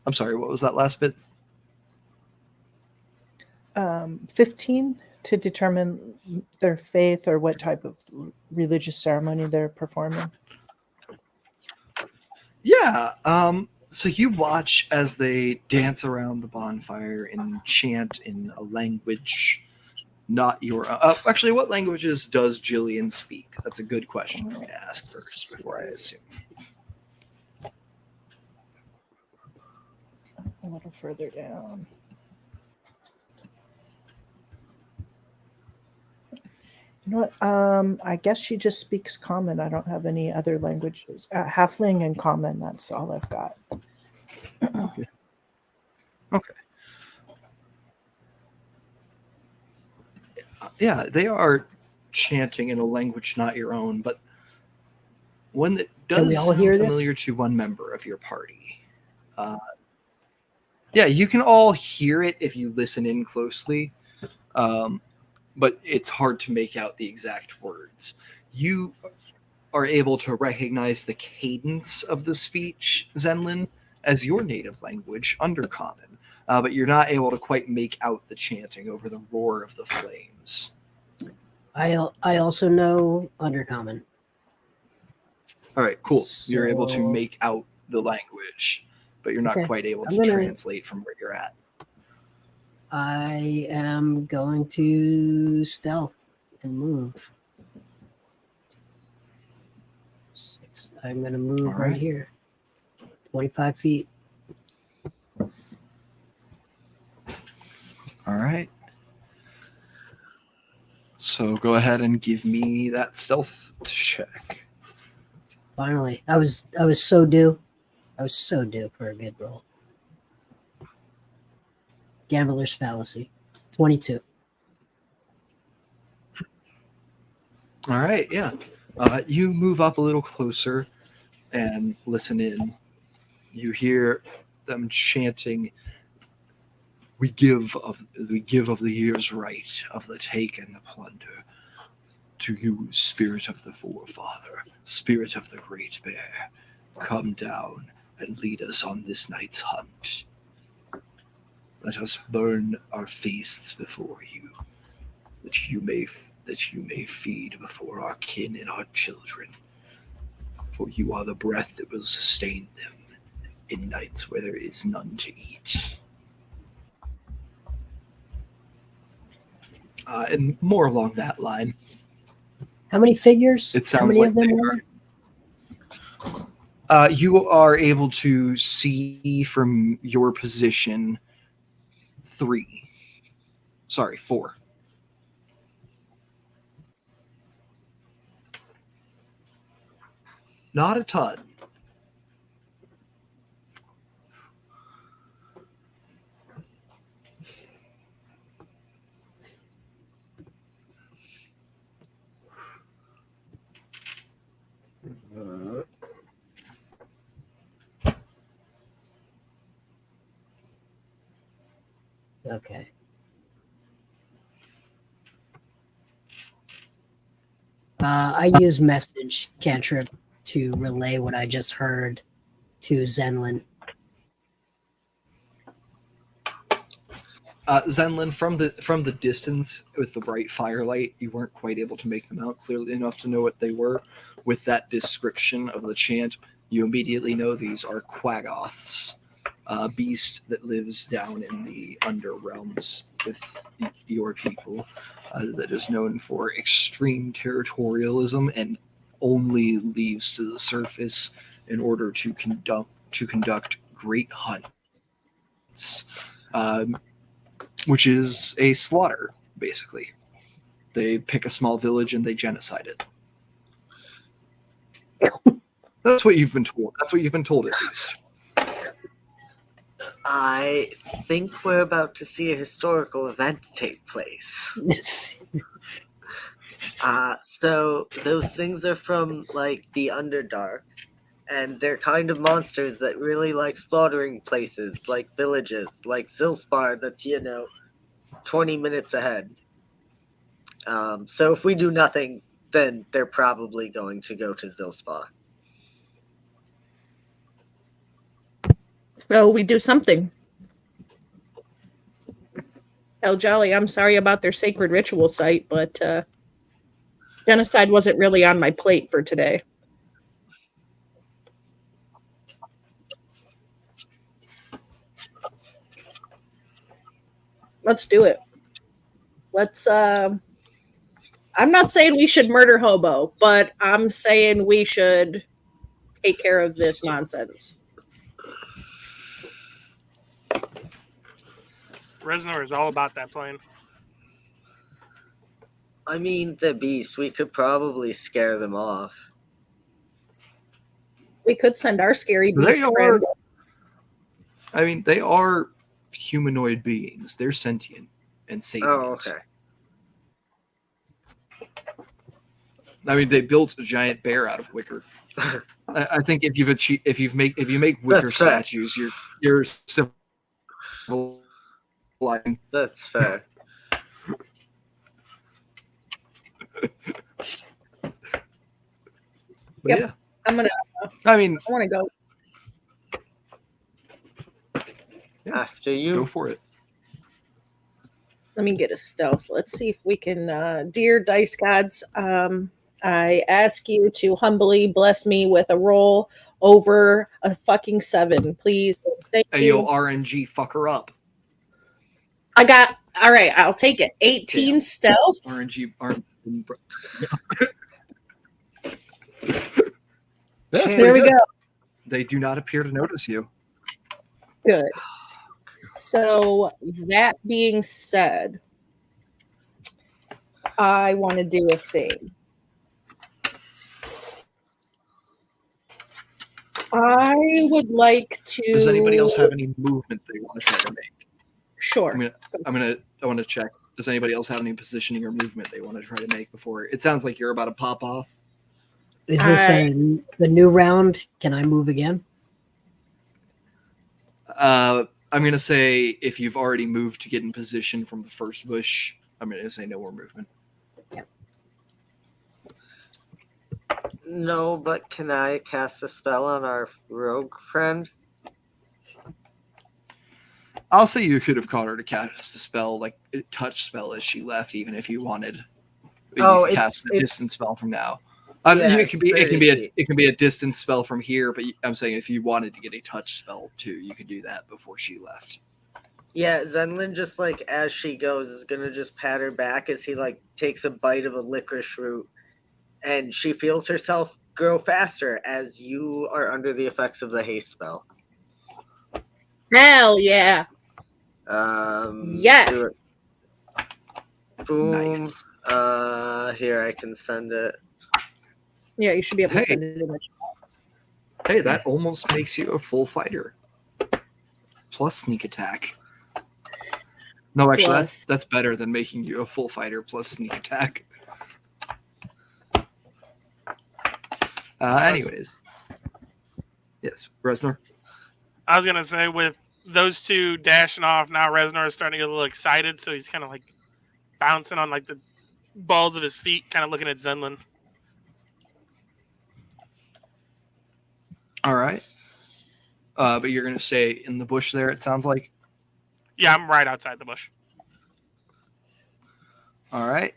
I'm sorry, what was that last bit? 15 to determine their faith or what type of religious ceremony they're performing. Yeah. So you watch as they dance around the bonfire and chant in a language not your. Actually, what languages does Jillian speak? That's a good question for me to ask first before I assume. A little further down. You know what? I guess she just speaks Common. I don't have any other languages. Halfling and Common. That's all I've got. Okay. Yeah, they are chanting in a language not your own, but one that Can we does all sound hear this? familiar to one member of your party. Yeah, you can all hear it if you listen in closely, but it's hard to make out the exact words. You are able to recognize the cadence of the speech, Zenlin, as your native language, Undercommon, but you're not able to quite make out the chanting over the roar of the flames. I also know Undercommon. All right, cool. You're able to So- make out the language, but you're not Okay. quite able I'm to gonna- translate from where you're at. I am going to stealth and move. 6. I'm going to move All right right. here. 25 feet. All right. So go ahead and give me that stealth check. Finally. I was so due. I was so due for a good roll. Gambler's fallacy. 22. All right, yeah. You move up a little closer and listen in. You hear them chanting, we give of the year's right, of the take and the plunder, To you, spirit of the forefather, spirit of the great bear, come down and lead us on this night's hunt. Let us burn our feasts before you, that you may feed before our kin and our children. For you are the breath that will sustain them in nights where there is none to eat. And more along that line. How many figures? It How sounds many like of them they were are. You are able to see from your position 3. Sorry, 4. Not a ton. Okay. I use message cantrip to relay what I just heard to Zenlin. Zenlin, from the distance with the bright firelight, you weren't quite able to make them out clearly enough to know what they were. With that description of the chant, you immediately know these are Quaggoths, a beast that lives down in the underrealms with your people, that is known for extreme territorialism and only leaves to the surface in order to conduct great hunts. Which is a slaughter, basically. They pick a small village and they genocide it. That's what you've been told. That's what you've been told, at least. I think we're about to see a historical event take place. So those things are from like the Underdark, and they're kind of monsters that really like slaughtering places, like villages, like Zilspar. That's 20 minutes ahead. So if we do nothing, then they're probably going to go to Zilspar. So we do something. El Jolly, I'm sorry about their sacred ritual site, but genocide wasn't really on my plate for today. Let's do it. Let's I'm not saying we should murder Hobo, but I'm saying we should take care of this nonsense. Reznor is all about that plan. I mean, the beast, we could probably scare them off. We could send our scary beast They are. friend. I mean, they are humanoid beings. They're sentient and sapient. Oh, okay. I mean, they built a giant bear out of wicker. I think if you make wicker That's fair. statues, you're civilized. That's fair. But Yep. yeah, I want to go. Yeah. After Go you. for it. Let me get a stealth. Let's see if we can, dear dice gods, I ask you to humbly bless me with a roll over a fucking 7, please. Thank Hey, you. yo, RNG, fuck her up. I got, all right, I'll take it. 18 Damn. stealth. RNG. There we go. They do not appear to notice you. Good. So, that being said, I want to do a thing. I would like to. Does anybody else have any movement they want to try to make? Sure. I want to check. Does anybody else have any positioning or movement they want to try to make before? It sounds like you're about to pop off. Is this the new round? Can I move again? I'm going to say if you've already moved to get in position from the first bush, I'm going to say no more movement. Yeah. No, but can I cast a spell on our rogue friend? I'll say you could have caught her to cast a spell, like a touch spell, as she left, even if you wanted. You Oh, could cast a it's distance spell from now. Yeah, it it's can 30 be feet. it can be a distance spell from here, but I'm saying if you wanted to get a touch spell too, you could do that before she left. Yeah, Zenlin just like as she goes is gonna just pat her back as he like takes a bite of a licorice root, and she feels herself grow faster as you are under the effects of the haste spell. Hell yeah. Yes. Do it. Boom. Nice. Here I can send it. Yeah, you should be able to Hey. send it in the Hey, that almost makes you a full fighter. Plus sneak attack. No, actually, Plus. that's better than making you a full fighter plus sneak attack. Anyways. Yes, Resnor. I was gonna say with those two dashing off, now Reznor is starting to get a little excited, so he's kind of like bouncing on like the balls of his feet, kind of looking at Zenlin. All right. But you're going to stay in the bush there, it sounds like. Yeah, I'm right outside the bush. All right.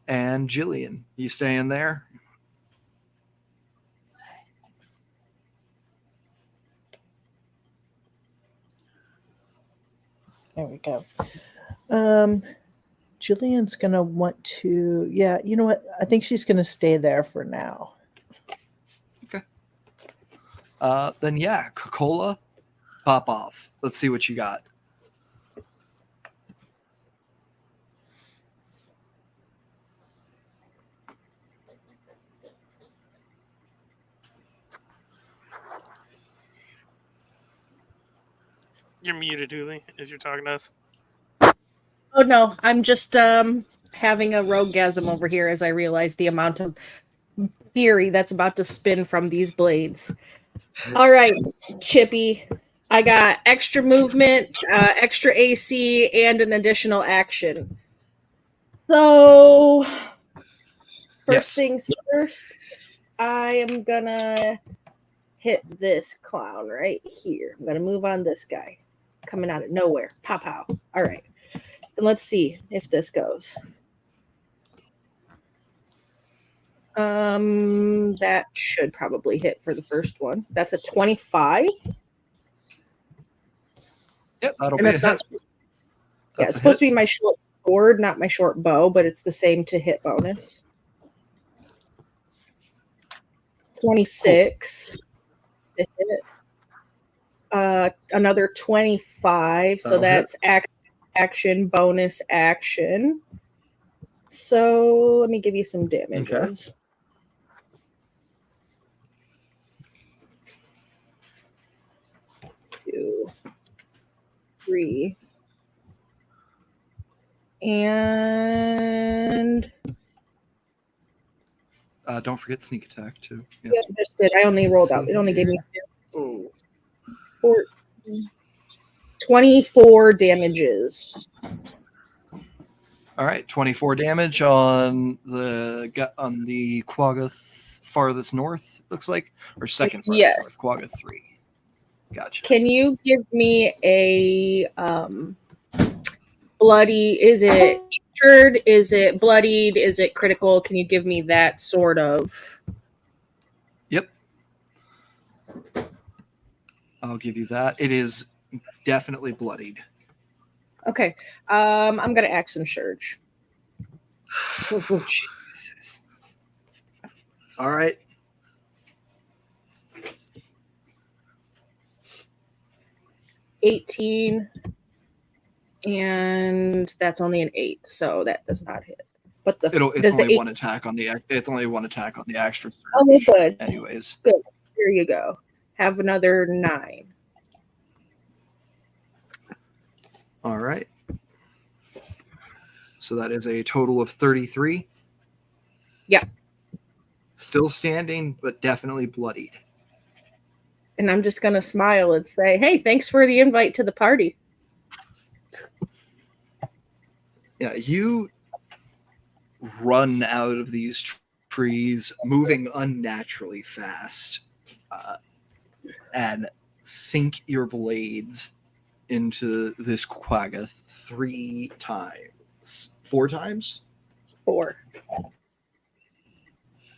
And Jillian, you staying there? There we go. Jillian's gonna want to. Yeah, you know what? I think she's gonna stay there for now. Then yeah, Coca-Cola, pop off. Let's see what you got. You're muted, Dooley, as you're talking to us. Oh no, I'm just having a roguegasm over here as I realize the amount of fury that's about to spin from these blades. All right, Chippy. I got extra movement, extra AC, and an additional action. So, first Yes. things first, I am gonna hit this clown right here. I'm gonna move on this guy. Coming out of nowhere. Pop out. All right. And let's see if this goes. That should probably hit for the first one. That's a 25. Yep, that'll And be a that's hit. not. Yeah, That's it's a supposed hit. to be my short sword, not my short bow, but it's the same to hit bonus. 26 to hit. Another 25. So That'll hit. that's action, bonus action. So let me give you some damages. 2, 3. And Don't forget sneak attack too. Yeah. yeah, just did. I only rolled out. It only gave me Ooh. 24 damages. All right, 24 damage on the Quaggoth farthest north. Looks like, or second farthest Yes. north. Quaggoth 3. Gotcha. Can you give me a bloody? Is it injured? Is it bloodied? Is it critical? Can you give me that sort of? Yep. I'll give you that. It is definitely bloodied. Okay. I'm gonna action surge. Jesus. All right. $18, and that's only an 8, so that does not hit. But It's does the only 8 one attack on the extra. Oh, good. Anyways. Good. Here you go. Have another 9. All right. So that is a total of 33. Yeah. Still standing, but definitely bloodied. And I'm just gonna smile and say, "Hey, thanks for the invite to the party." Yeah, you run out of these freeze, moving unnaturally fast, and sink your blades into this quagga 3 times. 4 times? 4.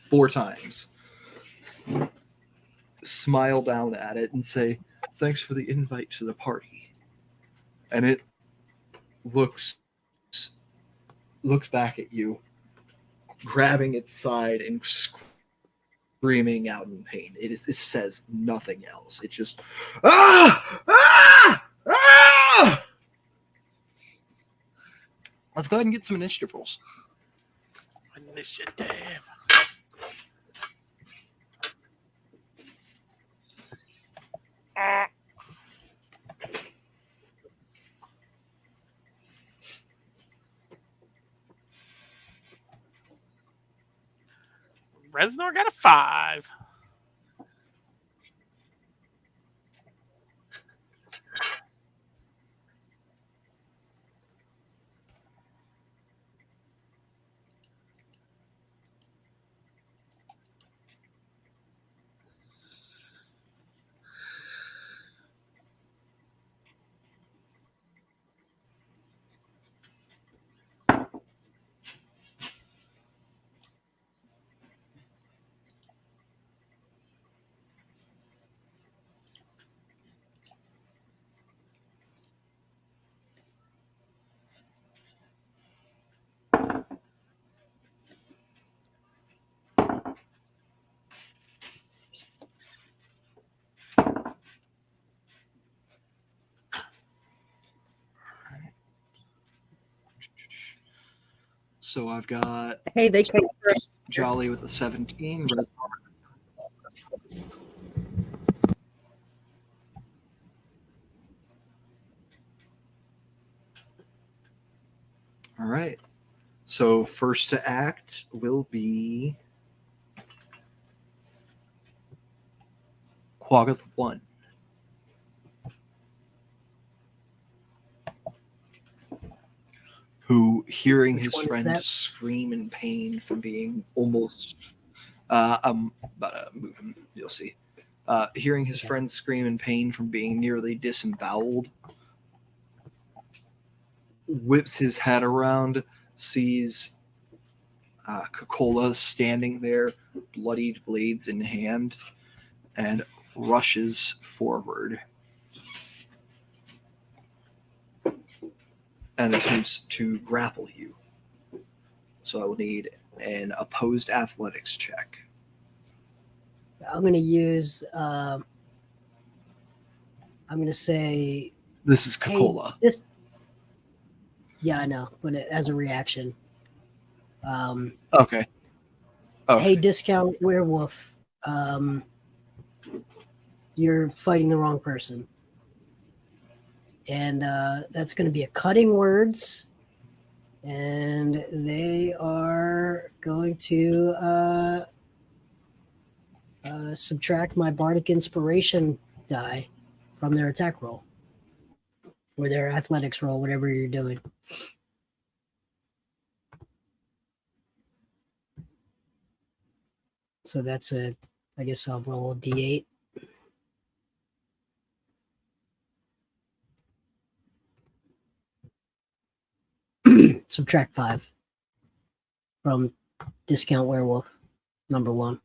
4 times. Smile down at it and say, "Thanks for the invite to the party." And it looks back at you, grabbing its side and screaming out in pain. It says nothing else. It just ah ah ah. Let's go ahead and get some initiative rolls. Initiative. Reznor got a 5. So I've got Hey, they came first. Jolly with a 17. All right. So first to act will be Quaggoth 1. Who, hearing Which his one is friend that? scream in pain from being almost, I'm about to move him, you'll see. Hearing his friend scream in pain from being nearly disemboweled, whips his head around, sees Coca-Cola standing there, bloodied blades in hand, and rushes forward and attempts to grapple you. So I will need an opposed athletics check. I'm going to use, I'm going to say, This is hey, Coca-Cola. yeah, I know, but as a reaction. Okay. Hey, discount werewolf, you're fighting the wrong person. And that's going to be a cutting words. And they are going to subtract my bardic inspiration die from their attack roll or their athletics roll, whatever you're doing. So that's I guess I'll roll a d8. Subtract 5 from discount werewolf number 1.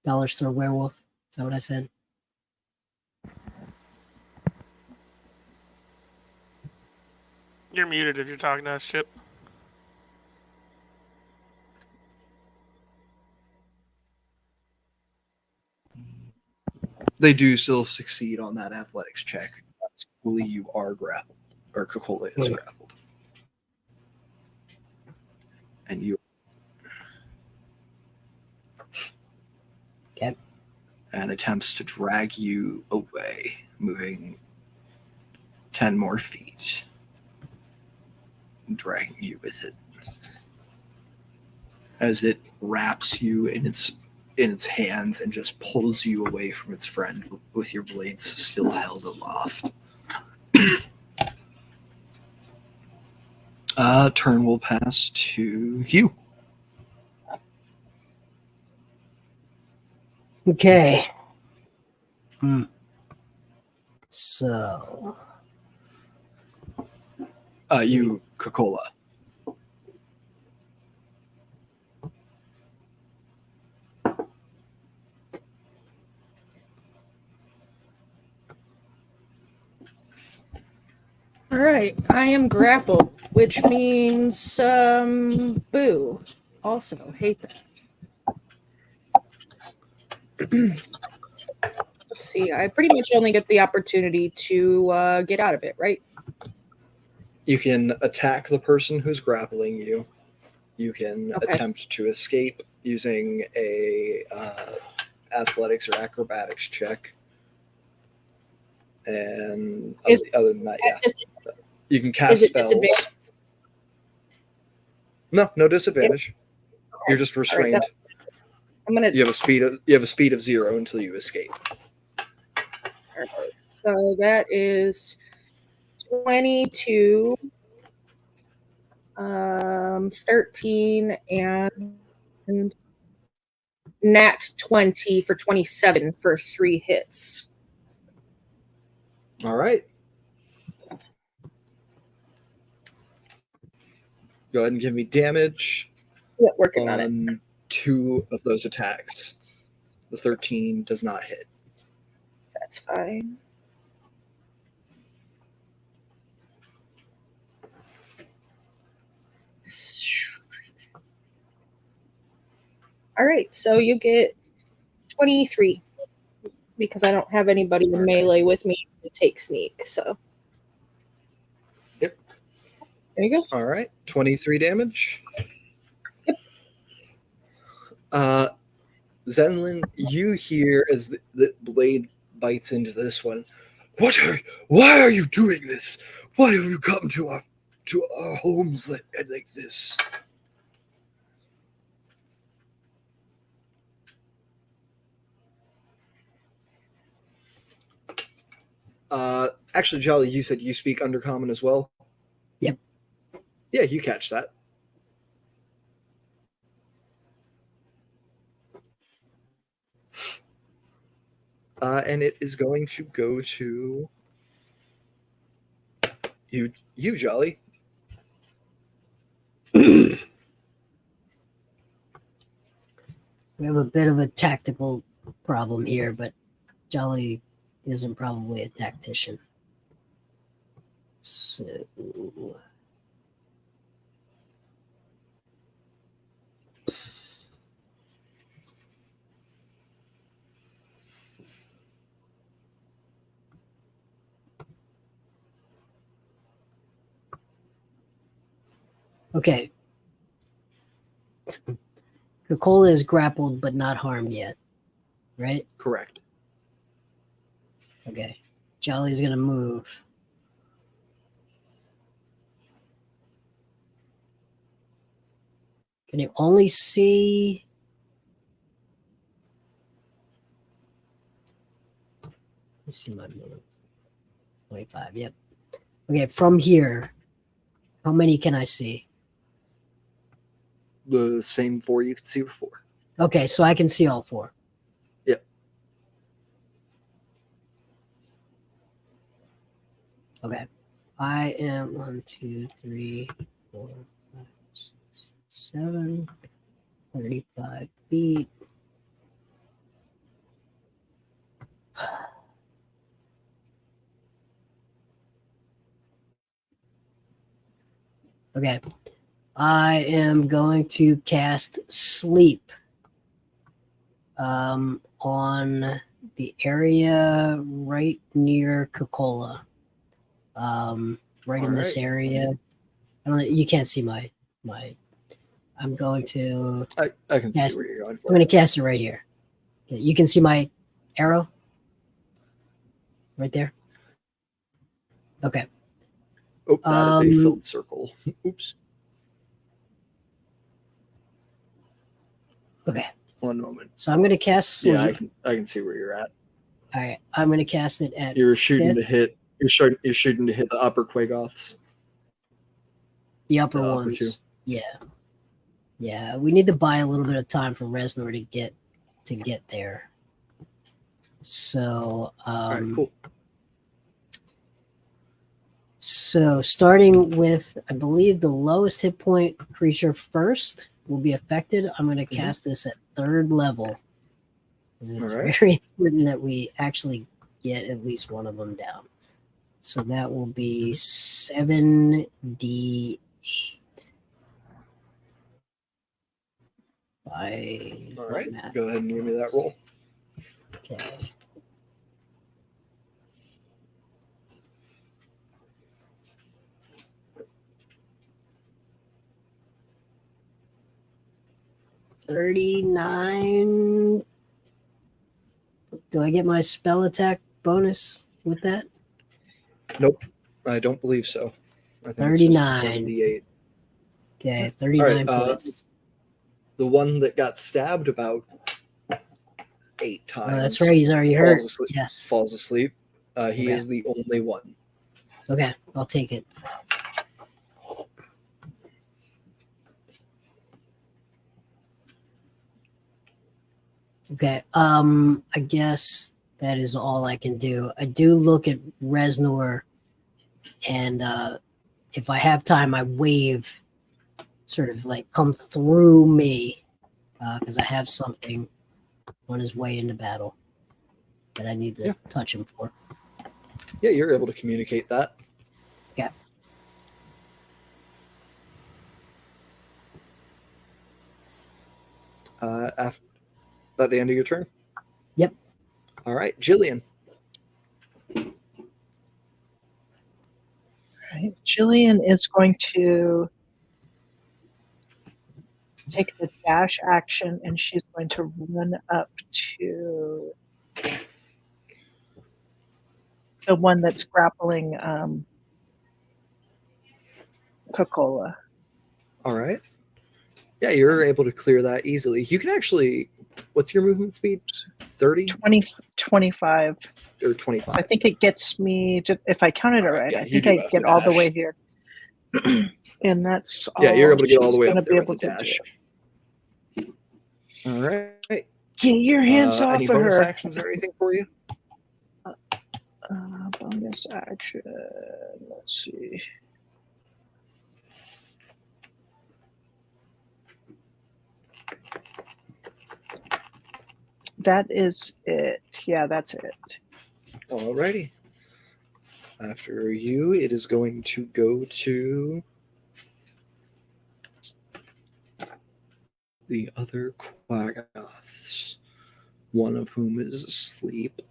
Dollar store werewolf. Is that what I said? You're muted if you're talking to us, Chip. They do still succeed on that athletics check. Absolutely, you are grappled, or Coca-Cola is grappled. And you. Okay. And attempts to drag you away, moving 10 more feet, dragging you with it. As it wraps you in its hands and just pulls you away from its friend with your blades still held aloft. Turn will pass to you. Okay. So You, Coca-Cola. All right, I am grappled, which means boo. Also, hate that. Let's see. I pretty much only get the opportunity to get out of it, right? You can attack the person who's grappling you. You can Okay. attempt to escape using a athletics or acrobatics check. And other than that, yeah. You can cast spells. Disadvantage? No disadvantage. You're just restrained. Right, I'm gonna. You have a speed of 0 until you escape. So that is 22, 13, and nat 20 for 27 for 3 hits. All right. Go ahead and give me damage Yeah, working on it. on 2 of those attacks. The 13 does not hit. That's fine. All right, so you get 23 because I don't have anybody in melee with me to take sneak. So, Yep. There you go. All right, 23 damage. Zenlin, you hear as the blade bites into this one. Why are you doing this? Why have you come to our homes like this? Actually, Jolly, you said you speak Undercommon as well? Yep. Yeah, you catch that. And it is going to go to you, Jolly. we have a bit of a tactical problem here, but Jolly isn't probably a tactician. So okay. Coca-Cola is grappled but not harmed yet, right? Correct. Okay. Jolly's gonna move. Can you only see? Let's see my move. 25, yep. Okay, from here, how many can I see? The same 4 you could see before. Okay, so I can see all 4. Yep. Okay. I am 1, 2, 3, 4, 5, 6, 7, 35 feet. Okay. I am going to cast Sleep on the area right near Coca-Cola. Right in this area. I don't know, you can't see my I'm going to I can see where you're going for. I'm going to cast it right here. Okay, you can see my arrow right there. Okay. Oh, that is a filled circle. Oops. Okay. One moment. So I'm going to cast Sleep. Yeah, I can see where you're at. All right. I'm going to cast it at. You're shooting to hit. You're shooting to hit the upper Quagoths. The upper ones. 2. Yeah. Yeah. We need to buy a little bit of time for Reznor to get there. So, All right, cool. So starting with, I believe the lowest hit point creature first will be affected. I'm going to cast this at 3rd level. 'Cause it's All right. very important that we actually get at least one of them down. So that will be 7d8. By All what right. math? Go ahead and give me that roll. Okay. $39. Do I get my spell attack bonus with that? Nope, I don't believe so. I think it's 39. just 78. Okay, 39 All right, points. The one that got stabbed about 8 times. Oh, that's right. He's already hurt. Asleep, Yes. Falls asleep. He Okay. is the only one. Okay, I'll take it. Okay, I guess that is all I can do. I do look at Reznor, and if I have time, I wave, sort of like come through me, because I have something on his way into battle that I need to touch him for. Yeah, you're able to communicate that. Yeah. After at the end of your turn? Yep. All right, Jillian. Right. Jillian is going to take the dash action and she's going to run up to the one that's grappling Coca-Cola. All right. Yeah, you're able to clear that easily. You can actually, what's your movement speed? 30 25. or 25? I think it gets me, if I counted it right, Yeah, I you think do I have get the all the dash. way here. And that's all Yeah, you're able to get all the she's way gonna up be there with able the to dash. do. All right. Get your hands off Any of bonus her. actions or anything for you? Bonus action. Let's see. That is it. Yeah, that's it. All righty. After you, it is going to go to the other Quaggoths, one of whom is asleep.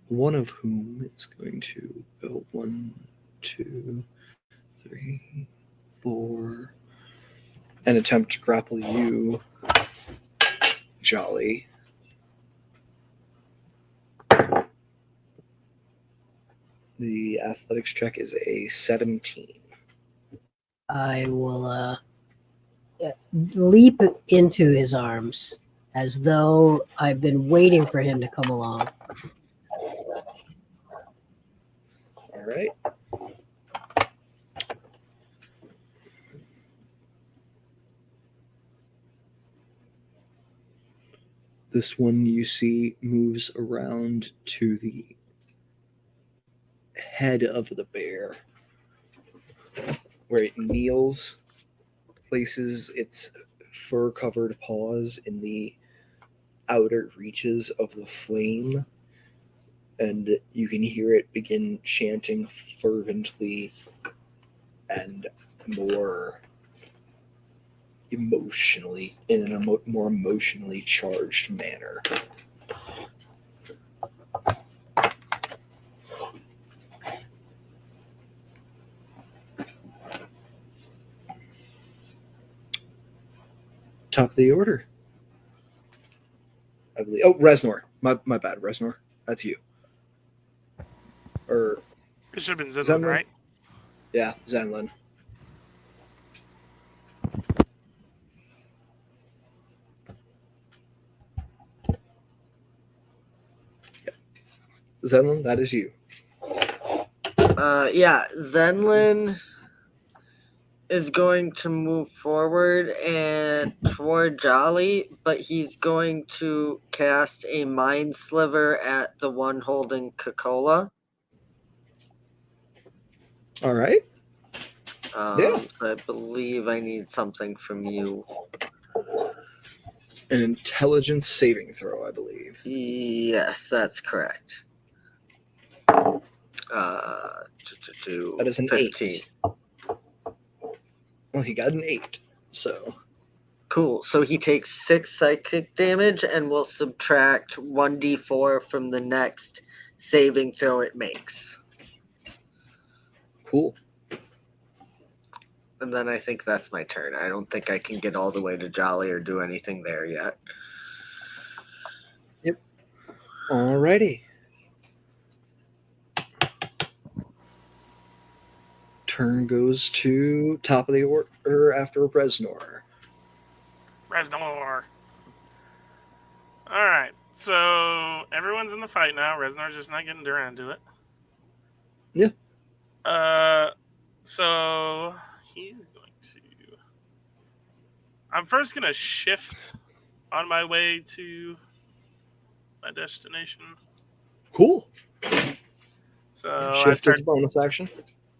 One of whom is going to go 1, 2, 3, 4, and attempt to grapple you, Jolly. The athletics check is a 17. I will leap into his arms as though I've been waiting for him to come along. All right. This one you see moves around to the head of the bear, where it kneels, places its fur-covered paws in the outer reaches of the flame, and you can hear it begin chanting fervently and more emotionally, in a more emotionally charged manner. Top of the order, I believe. Oh, Reznor. My bad, Reznor. That's you. Or It should have been Zinlin, right? yeah, Zenlin. Yeah. Zenlin, that is you. Yeah, Zenlin is going to move forward and toward Jolly, but he's going to cast a Mind Sliver at the one holding Coca-Cola. All right. Yeah. So I believe I need something from you. An intelligence saving throw, I believe. Yes, that's correct. That is an 15. 8. Well, he got an 8, so Cool. So he takes 6 psychic damage and will subtract 1d4 from the next saving throw it makes. cool. And then I think that's my turn. I don't think I can get all the way to Jolly or do anything there yet. Alrighty. Turn goes to top of the order after Reznor. Reznor. Alright, so everyone's in the fight now. Reznor's just not getting around to it. Yeah. So he's going to. I'm first going to shift on my way to my destination. Cool. So I Shift start. is a bonus action.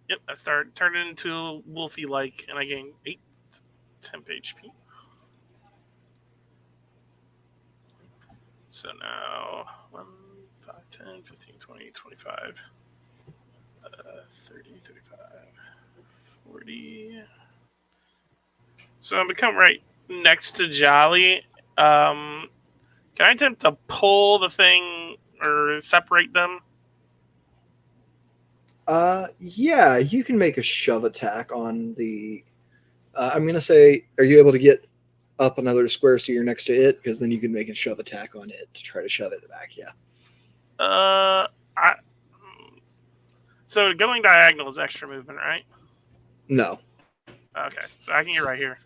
Yep, I start turning into Wolfie like, and I gain 8 temp HP. So now 1, 5, 10, 15, 20, 25, 30, 35, 40. So I'm become right next to Jolly. Can I attempt to pull the thing or separate them? Yeah, you can make a shove attack on the. I'm gonna say, are you able to get up another square so you're next to it? Because then you can make a shove attack on it to try to shove it back. Yeah. So going diagonal is extra movement, right? No. Okay, so I can get right here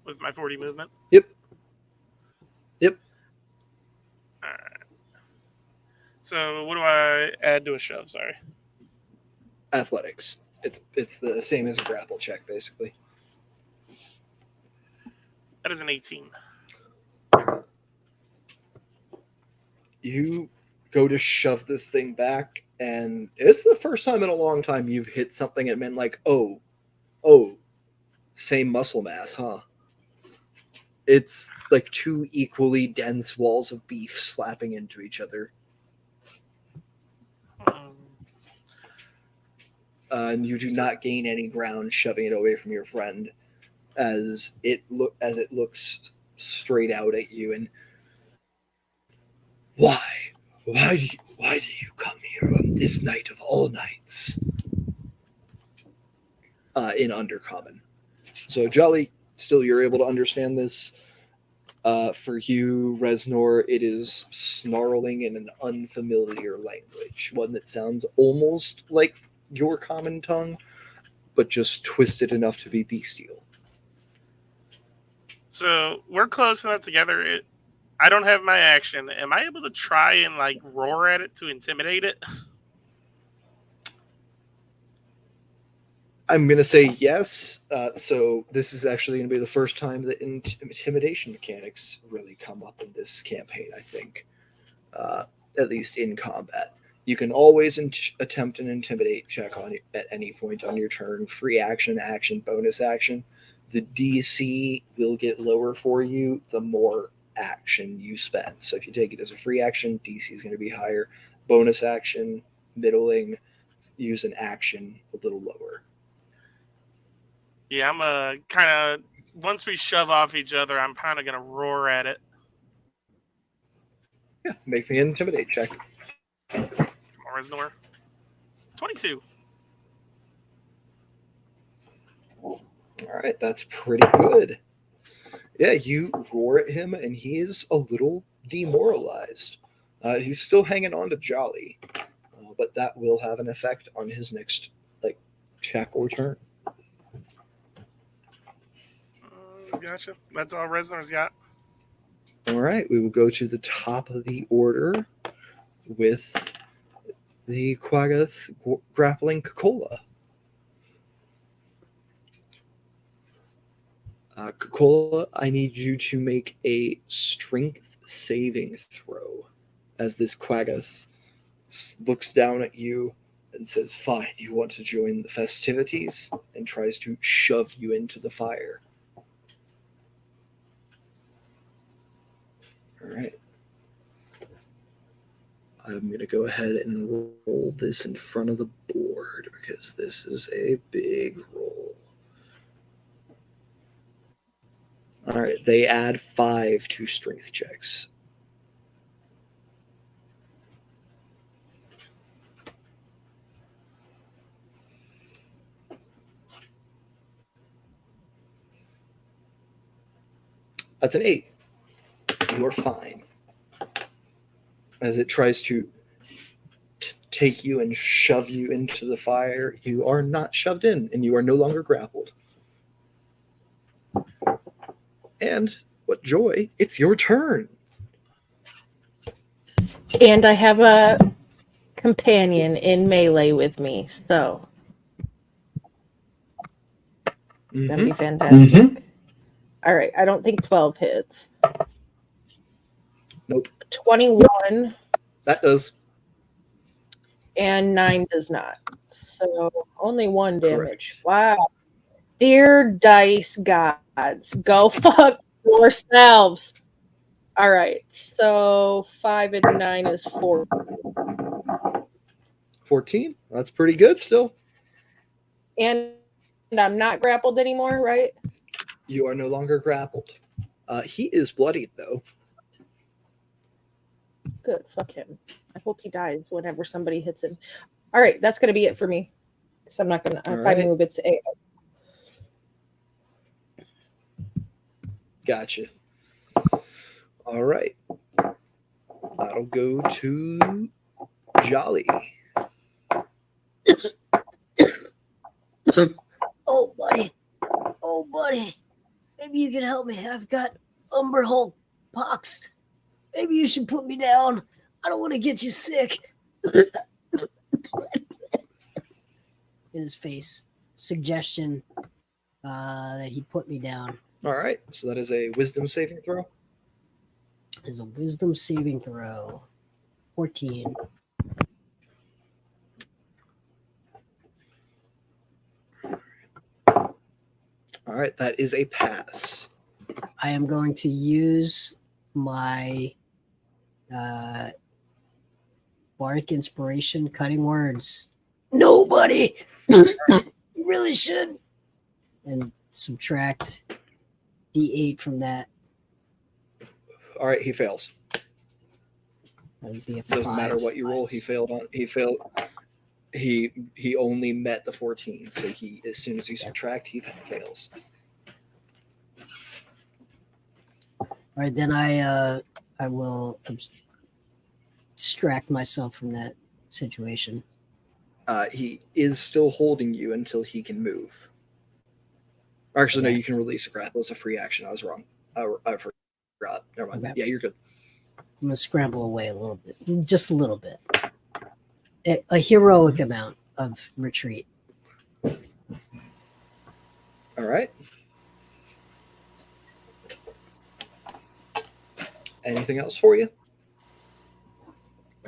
with my 40 movement. Yep. All right. So what do I add to a shove? Sorry. Athletics. It's the same as a grapple check, basically. That is an 18. You go to shove this thing back, and it's the first time in a long time you've hit something and been like, oh, same muscle mass, huh? It's like 2 equally dense walls of beef slapping into each other. And you do not gain any ground shoving it away from your friend as it looks straight out at you. And why do you come here on this night of all nights? In Undercommon. So Jolly, still you're able to understand this. For you, Reznor, it is snarling in an unfamiliar language, one that sounds almost like your common tongue, but just twisted enough to be bestial. So we're close enough together. I don't have my action. Am I able to try and like roar at it to intimidate it? I'm going to say yes. So this is actually going to be the first time that intimidation mechanics really come up in this campaign, I think. At least in combat. You can always attempt an intimidate check at any point on your turn. Free action, bonus action. The DC will get lower for you the more action you spend. So if you take it as a free action, DC is going to be higher. Bonus action, middling, use an action a little lower. Yeah, I'm kind of, once we shove off each other, I'm kind of going to roar at it. Yeah, make me an intimidate check. Reznor. 22. All right, that's pretty good. Yeah, you roar at him, and he is a little demoralized. He's still hanging on to Jolly, but that will have an effect on his next check or turn. Gotcha. That's all Reznor's got. All right, we will go to the top of the order with the Quaggoth grappling Coca-Cola. Kokola, I need you to make a strength saving throw as this Quaggoth looks down at you and says, "Fine, you want to join the festivities," and tries to shove you into the fire. All right. I'm going to go ahead and roll this in front of the board because this is a big roll. All right, they add 5 to strength checks. That's an 8. You are fine. As it tries to take you and shove you into the fire, you are not shoved in, and you are no longer grappled. And what joy, it's your turn. And I have a companion in melee with me, so that'd be fantastic. All right, I don't think 12 hits. Nope. 21 That does. and 9 does not. So only 1 damage. Correct. Wow. Dear dice gods, go fuck yourselves. All right, so 5 and 9 is 4. 14? That's pretty good still. And I'm not grappled anymore, right? You are no longer grappled. He is bloodied, though. Good, fuck him. I hope he dies whenever somebody hits him. All right, that's going to be it for me. So I'm not going to, if I move, it's a. Gotcha. All right. That'll go to Jolly. Oh, buddy. Oh, buddy. Maybe you can help me. I've got Umber Hulk pox. Maybe you should put me down. I don't want to get you sick. In his face. Suggestion that he put me down. All right. So that is a wisdom saving throw. Is a wisdom saving throw. 14. All right. That is a pass. I am going to use my bardic inspiration, cutting words. Nobody. You really should. And subtract D8 from that. All right. He fails. That would be a Doesn't 5. matter what you roll. He failed on. He failed. He only met the 14. So he, as soon as you subtract, he fails. All right, then I will extract myself from that situation. He is still holding you until he can move. Actually, no, you can release a grapple. It's a free action. I was wrong. I forgot. Never mind. Okay. Yeah, you're good. I'm going to scramble away a little bit, just a little bit. A heroic amount of retreat. All right. Anything else for you?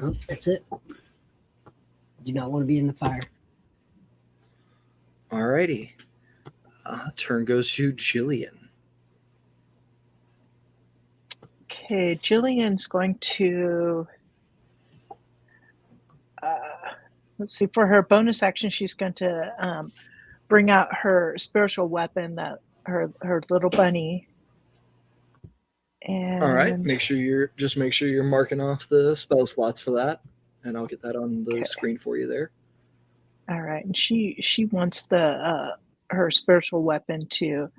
Oh, that's it. Do not want to be in the fire. All righty. Turn goes to Jillian. Okay, Jillian's going to let's see, for her bonus action, she's going to bring out her spiritual weapon, that her little bunny. And All right. Make sure you're marking off the spell slots for that, and I'll get that on the screen for you there. All right, and she wants the her spiritual weapon to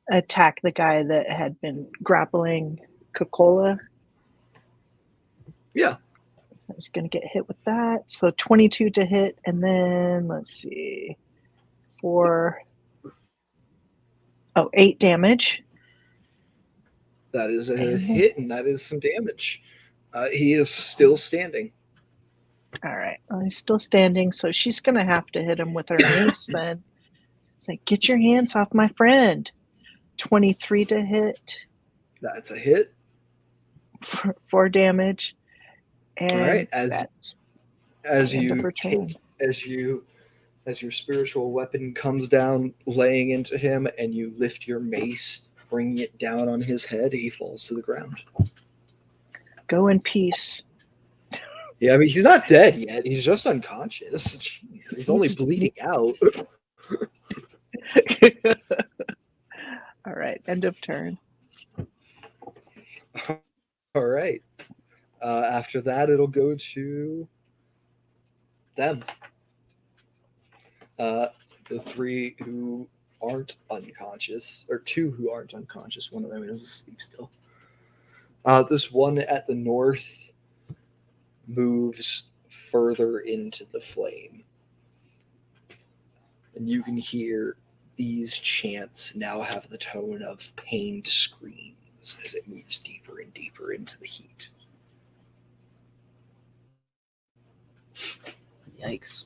attack the guy that had been grappling Kokola. Yeah. So he's going to get hit with that. So 22 to hit, and then let's see, 8 damage. That is a hit, and that is some damage. He is still standing. All right, well, he's still standing, so she's going to have to hit him with her mace then. It's like, get your hands off my friend. 23 to hit That's a hit. for 4 damage. And All right, that's as the end of you her turn. as your spiritual weapon comes down, laying into him, and you lift your mace, bringing it down on his head, he falls to the ground. Go in peace. Yeah, I mean, he's not dead yet. He's just unconscious. Jeez, he's only bleeding out. All right, end of turn. All right. After that, it'll go to them. The 3 who aren't unconscious, or 2 who aren't unconscious. One of them is asleep still. This one at the north moves further into the flame. And you can hear these chants now have the tone of pained screams as it moves deeper and deeper into the heat. Yikes.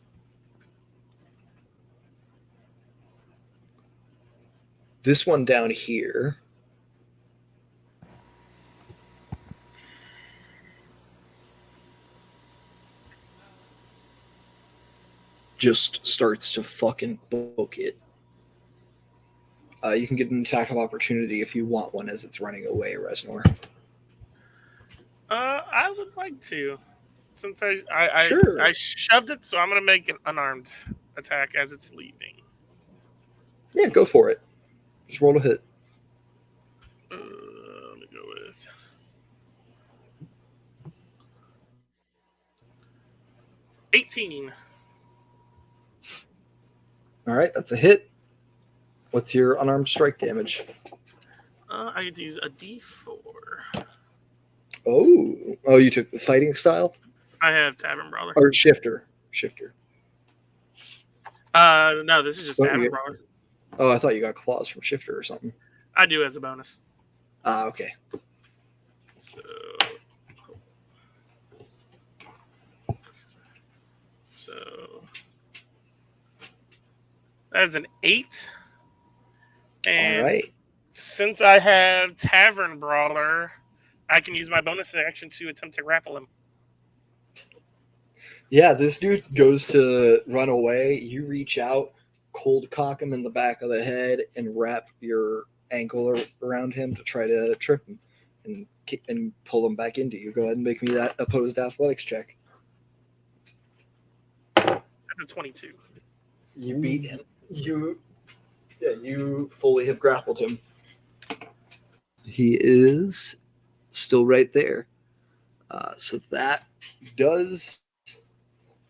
This one down here just starts to fucking book it. You can get an attack of opportunity if you want one as it's running away, Reznor. I would like to. Since I Sure. I shoved it, so I'm going to make an unarmed attack as it's leaving. Yeah, go for it. Just roll a hit. Let me go with 18. All right, that's a hit. What's your unarmed strike damage? I get to use a D4. Oh, you took the fighting style? I have Tavern Brawler. Or shifter. No, this is just Oh, Tavern yeah. Brawler. Oh, I thought you got claws from shifter or something. I do as a bonus. Okay. So that's an 8. And All right. since I have Tavern Brawler, I can use my bonus action to attempt to grapple him. Yeah, this dude goes to run away. You reach out, cold cock him in the back of the head, and wrap your ankle around him to try to trip him and pull him back into you. Go ahead and make me that opposed athletics check. That's a 22. You beat him. You fully have grappled him. He is still right there. So that does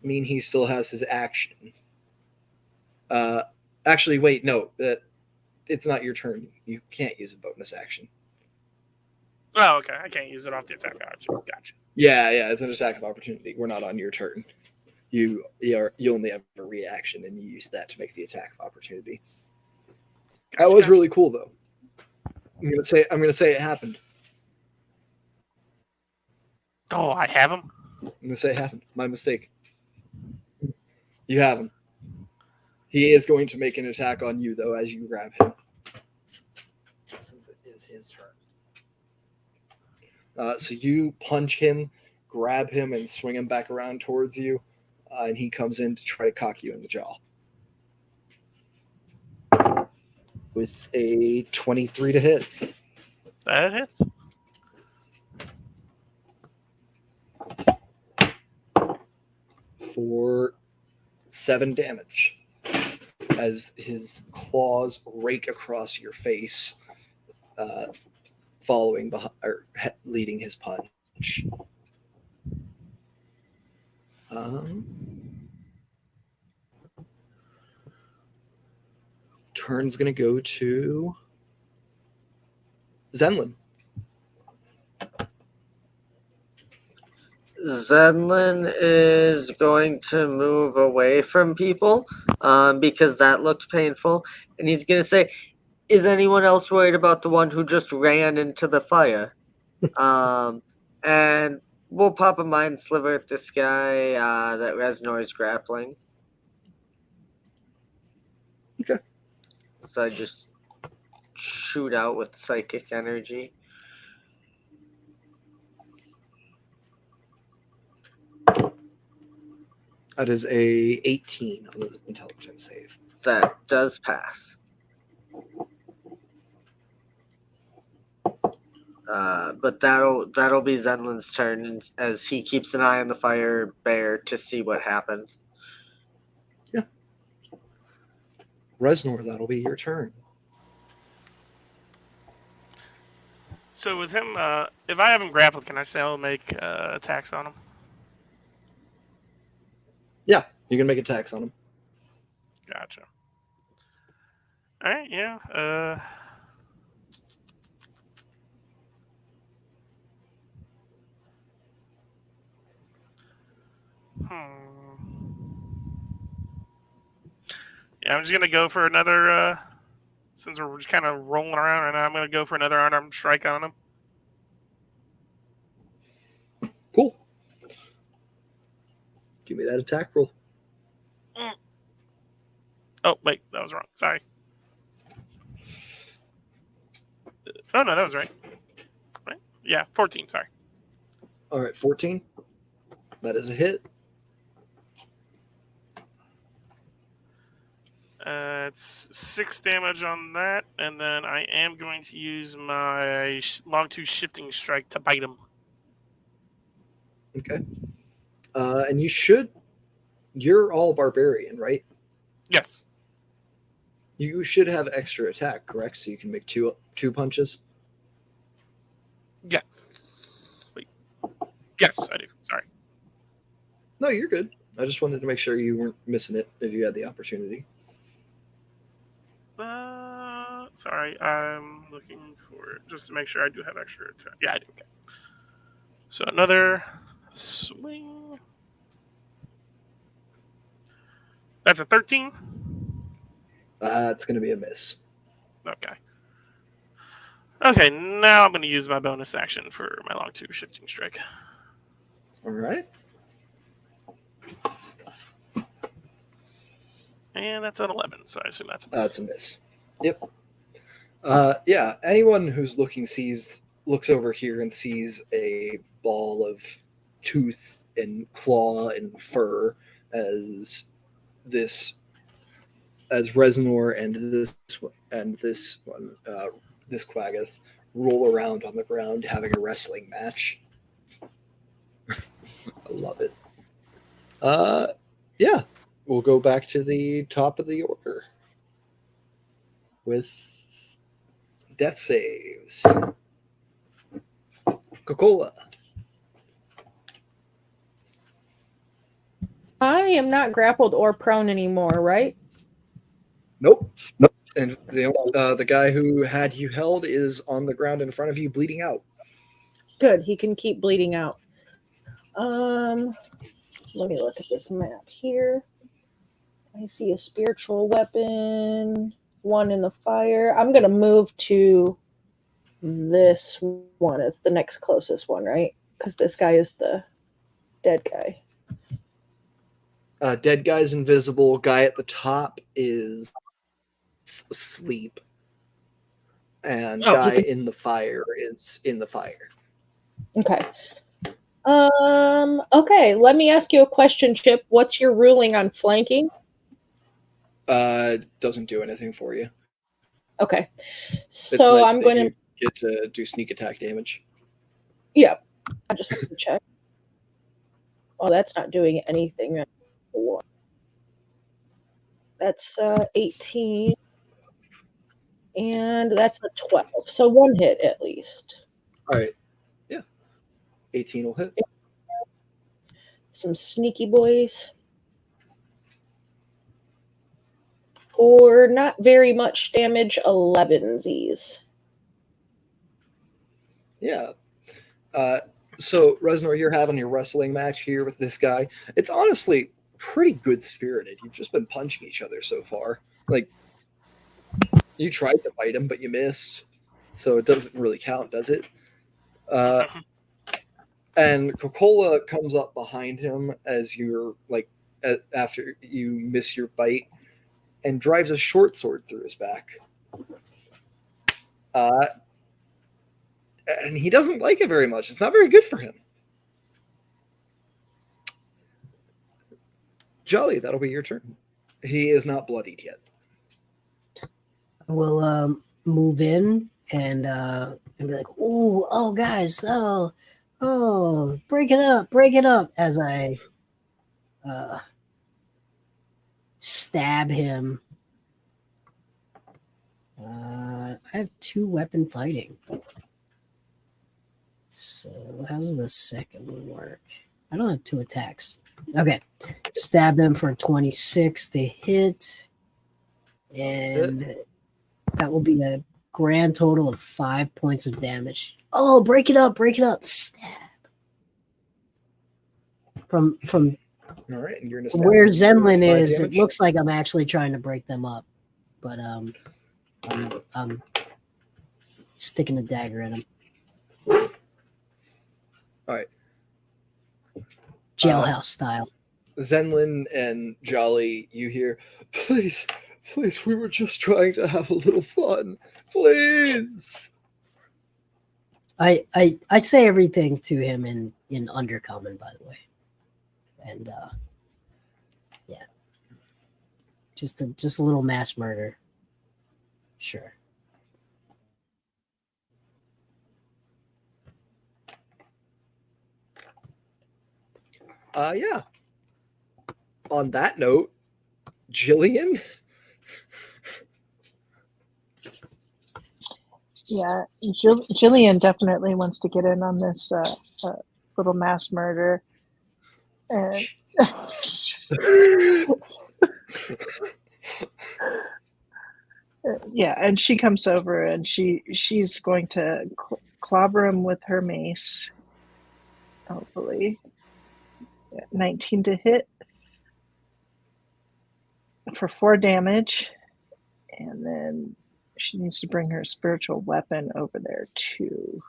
mean he still has his action. Actually, wait, no. It's not your turn. You can't use a bonus action. Oh, okay. I can't use it off the attack. Gotcha. Yeah, it's an attack of opportunity. We're not on your turn. You only have a reaction, and you use that to make the attack of opportunity. That was really cool, though. I'm gonna say it happened. Oh, I have him? I'm gonna say it happened. My mistake. You have him. He is going to make an attack on you, though, as you grab him. Since it is his turn. So you punch him, grab him, and swing him back around towards you. And he comes in to try to cock you in the jaw. With a 23 to hit. That hits. For 7 damage. As his claws rake across your face, following behind or leading his punch. Turn's gonna go to Zenlin. Zenlin is going to move away from people because that looked painful. And he's going to say, is anyone else worried about the one who just ran into the fire? And we'll pop a mind sliver at this guy that Reznor is grappling. Okay. So I just shoot out with psychic energy. That is a 18 on the intelligence save. That does pass. But that'll be Zenlin's turn as he keeps an eye on the fire bear to see what happens. Resnor, that'll be your turn. So with him, if I have him grappled, can I still make attacks on him? Yeah, you can make attacks on him. Gotcha. All right, yeah. Yeah, I'm just gonna go for another. Since we're just kind of rolling around right now, I'm gonna go for another unarmed strike on him. Cool. Give me that attack roll. Oh wait, that was wrong. Sorry. Oh no, that was right. Right? Yeah, 14. Sorry. All right, 14. That is a hit. It's 6 damage on that, and then I am going to use my long 2 shifting strike to bite him. Okay. And you're all barbarian, right? Yes. You should have extra attack, correct? So you can make two punches. Yes. Wait. Yes, I do. Sorry. No, you're good. I just wanted to make sure you weren't missing it if you had the opportunity. Sorry, I'm looking for just to make sure I do have extra attack. Yeah, I do. Okay. So another swing. That's a 13. It's going to be a miss. Okay. Okay, now I'm going to use my bonus action for my long 2 shifting strike. All right. And that's an 11, so I assume that's a miss. That's a miss. Yep. Yeah, anyone who's looks over here and sees a ball of tooth and claw and fur as Resnor and this Quaggoth roll around on the ground having a wrestling match. I love it. Yeah, we'll go back to the top of the order with death saves. Coca-Cola. I am not grappled or prone anymore, right? Nope. And the guy who had you held is on the ground in front of you, bleeding out. Good. He can keep bleeding out. Let me look at this map here. I see a spiritual weapon, one in the fire. I'm going to move to this one. It's the next closest one, right? Because this guy is the dead guy. Dead guy's invisible. Guy at the top is asleep. And guy in the fire is in the fire. Okay. Okay, let me ask you a question, Chip. What's your ruling on flanking? Doesn't do anything for you. Okay. So So nice I'm that going you to get to do sneak attack damage. Yeah. I just want to check. Oh, that's not doing anything. That's 18. And that's a 12. So one hit at least. All right. Yeah. 18 will hit. Some sneaky boys. For not very much damage, 11s. Yeah. So, Resnor, you're having your wrestling match here with this guy. It's honestly pretty good spirited. You've just been punching each other so far. Like, you tried to fight him, but you missed. So it doesn't really count, does it? And Coca-Cola comes up behind him as you're like, after you miss your bite, and drives a short sword through his back. and he doesn't like it very much. It's not very good for him. Jolly, that'll be your turn. He is not bloodied yet. We'll move in and be like, "Ooh, oh guys, oh, break it up," as I stab him. I have 2 weapon fighting. So how's the second one work? I don't have 2 attacks. Okay, stab him for 26 to hit, and that will be a grand total of 5 points of damage. Oh, break it up, stab. From All right, and you're in a where stab Zenlin for 5 is, it damage. looks like I'm actually trying to break them up, but I'm sticking a dagger in him. All right. Jailhouse style. Zenlin and Jolly, you hear, please, we were just trying to have a little fun. Please. I say everything to him in Undercommon, by the way. And yeah. Just a little mass murder. Sure. Yeah. On that note, Jillian. Yeah, Jillian definitely wants to get in on this little mass murder. And yeah, and she comes over and she's going to clobber him with her mace. Hopefully, 19 to hit for 4 damage, and then she needs to bring her spiritual weapon over there too.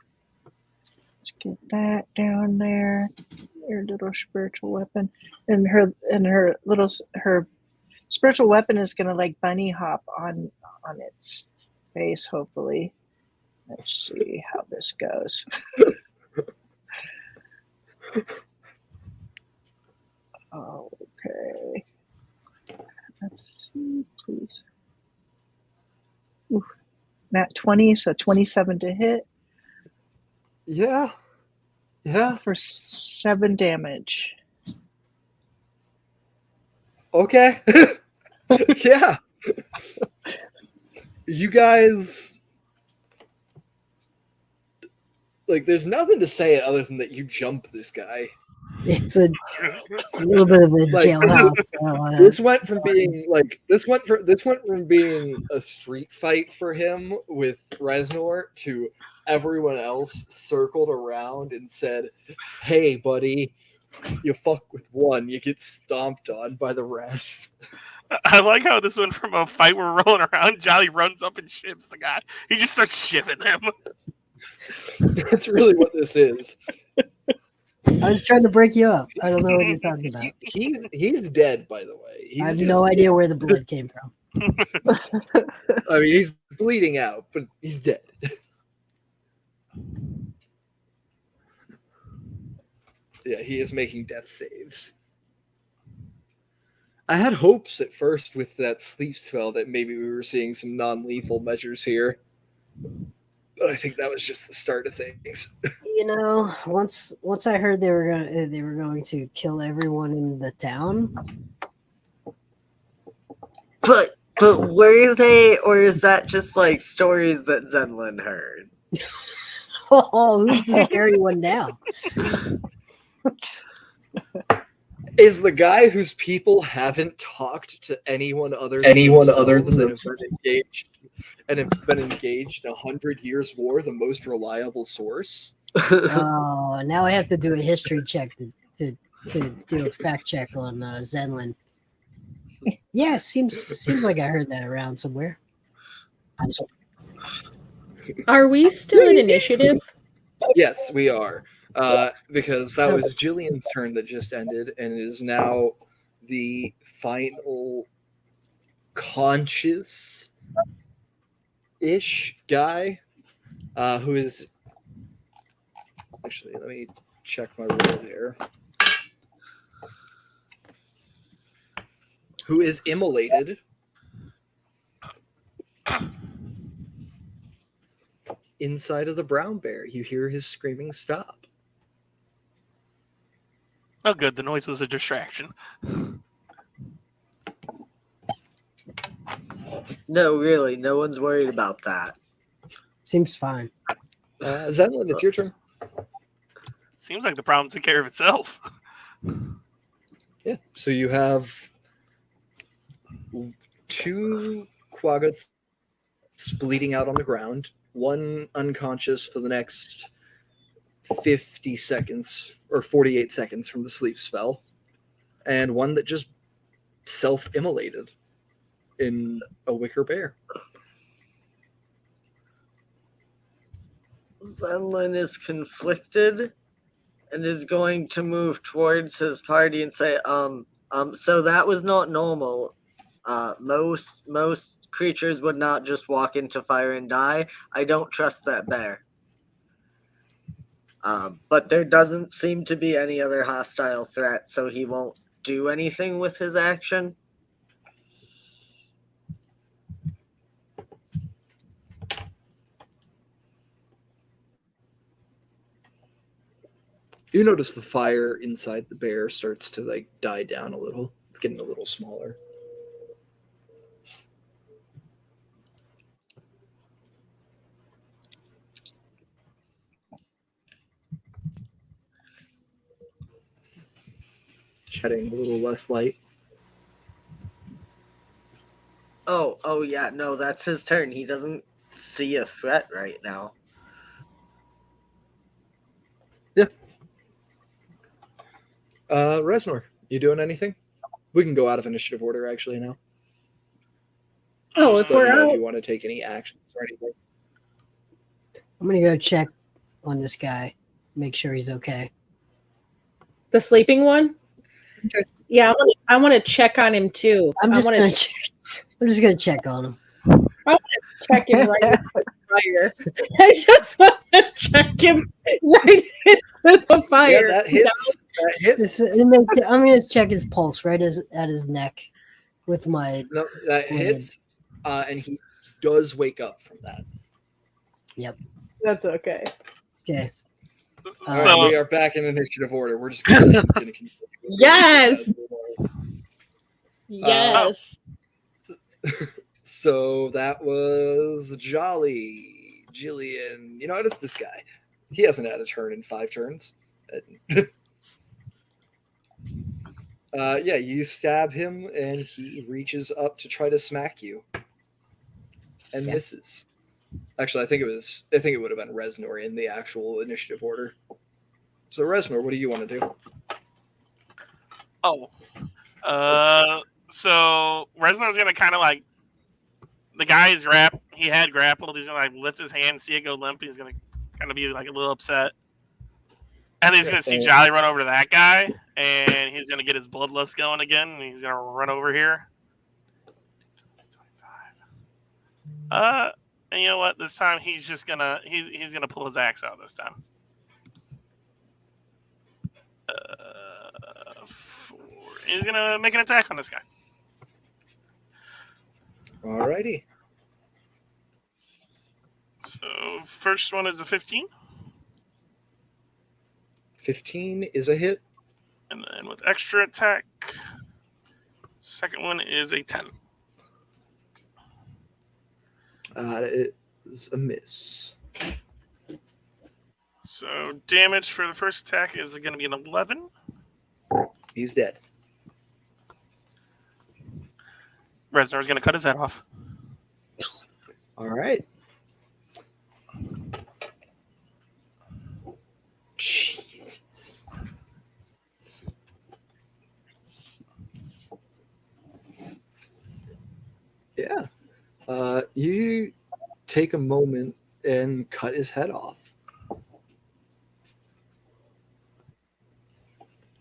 Let's get that down there. Your little spiritual weapon, and her spiritual weapon is gonna like bunny hop on its face. Hopefully, let's see how this goes. Okay, let's see, please. Oof. Nat 20, so 27 to hit. Yeah. For 7 damage. Okay. Yeah. You guys, like, there's nothing to say other than that you jump this guy. It's a little bit of a Like, jailhouse. This went from being a street fight for him with Reznor to everyone else circled around and said, "Hey, buddy, you fuck with one, you get stomped on by the rest." I like how this went from a fight we're rolling around. Jolly runs up and shivs the guy. He just starts shivving him. That's really what this is. I was trying to break you up. I don't know what you're talking about. He's dead, by the way. I have no idea where the blood came from. I mean, he's bleeding out, but he's dead. Yeah, he is making death saves. I had hopes at first with that sleep spell that maybe we were seeing some non-lethal measures here, but I think that was just the start of things. You know, once I heard they were going to kill everyone in the town. But were they, or is that just like stories that Zenlin heard? Oh, who's the scary one now? Is the guy whose people haven't talked to anyone other than themselves and have been engaged in 100 years war the most reliable source? Oh, now I have to do a history check to do a fact check on Zenlin. Yeah, seems like I heard that around somewhere. Are we still at initiative? Yes, we are. Because that was Jillian's turn that just ended, and it is now the final conscious-ish guy who is actually, let me check my roll here. Who is immolated inside of the brown bear. You hear his screaming stop. Oh, good. The noise was a distraction. No, really, no one's worried about that. Seems fine. Zenlin, it's your turn. Seems like the problem took care of itself. Yeah. So you have 2 quaggas bleeding out on the ground, 1 unconscious for the next 50 seconds or 48 seconds from the sleep spell, and 1 that just self-immolated in a wicker bear. Zenlin is conflicted and is going to move towards his party and say, so that was not normal. Most creatures would not just walk into fire and die. I don't trust that bear. But there doesn't seem to be any other hostile threat, so he won't do anything with his action. You notice the fire inside the bear starts to like die down a little. It's getting a little smaller. Shedding a little less light. Oh yeah, no, that's his turn. He doesn't see a threat right now. Resnor, you doing anything? We can go out of initiative order actually now. Oh, Just if let we're me know out, if you want to take any actions or anything. I'm gonna go check on this guy, make sure he's okay. the sleeping one. Okay. Yeah, I want to check on him too. I'm I just want gonna to check. I'm just gonna check on him. check him right into the fire. I just want to check him right into the fire. Yeah, that hits. That hits. I'm gonna check his pulse right at his neck with my. No, that hits. And he does wake up from that. Yep. That's okay. Okay. All So- right, we are back in initiative order. We're just going to continue. Yes. Yes. So that was Jolly, Jillian. You know what? It's this guy. He hasn't had a turn in 5 turns. Yeah, you stab him, and he reaches up to try to smack you, and Yeah. misses. Actually, I think it would have been Resnor in the actual initiative order. So Resnor, what do you want to do? Oh. So Resnor's gonna kind of like the guy's he had grappled. He's gonna like lift his hand, see it go limp. He's gonna kind of be like a little upset, and then he's gonna see Jolly run over to that guy, and he's gonna get his bloodlust going again. And he's gonna run over here. 25. And you know what? This time he's just gonna he's gonna pull his axe out this time. 4. He's gonna make an attack on this guy. Alrighty. So first one is a 15, 15 is a hit. and then with extra attack, second one is a 10. It is a miss. So damage for the first attack is going to be an 11. He's dead. Resnor is going to cut his head off. All right. Jesus. Yeah. You take a moment and cut his head off.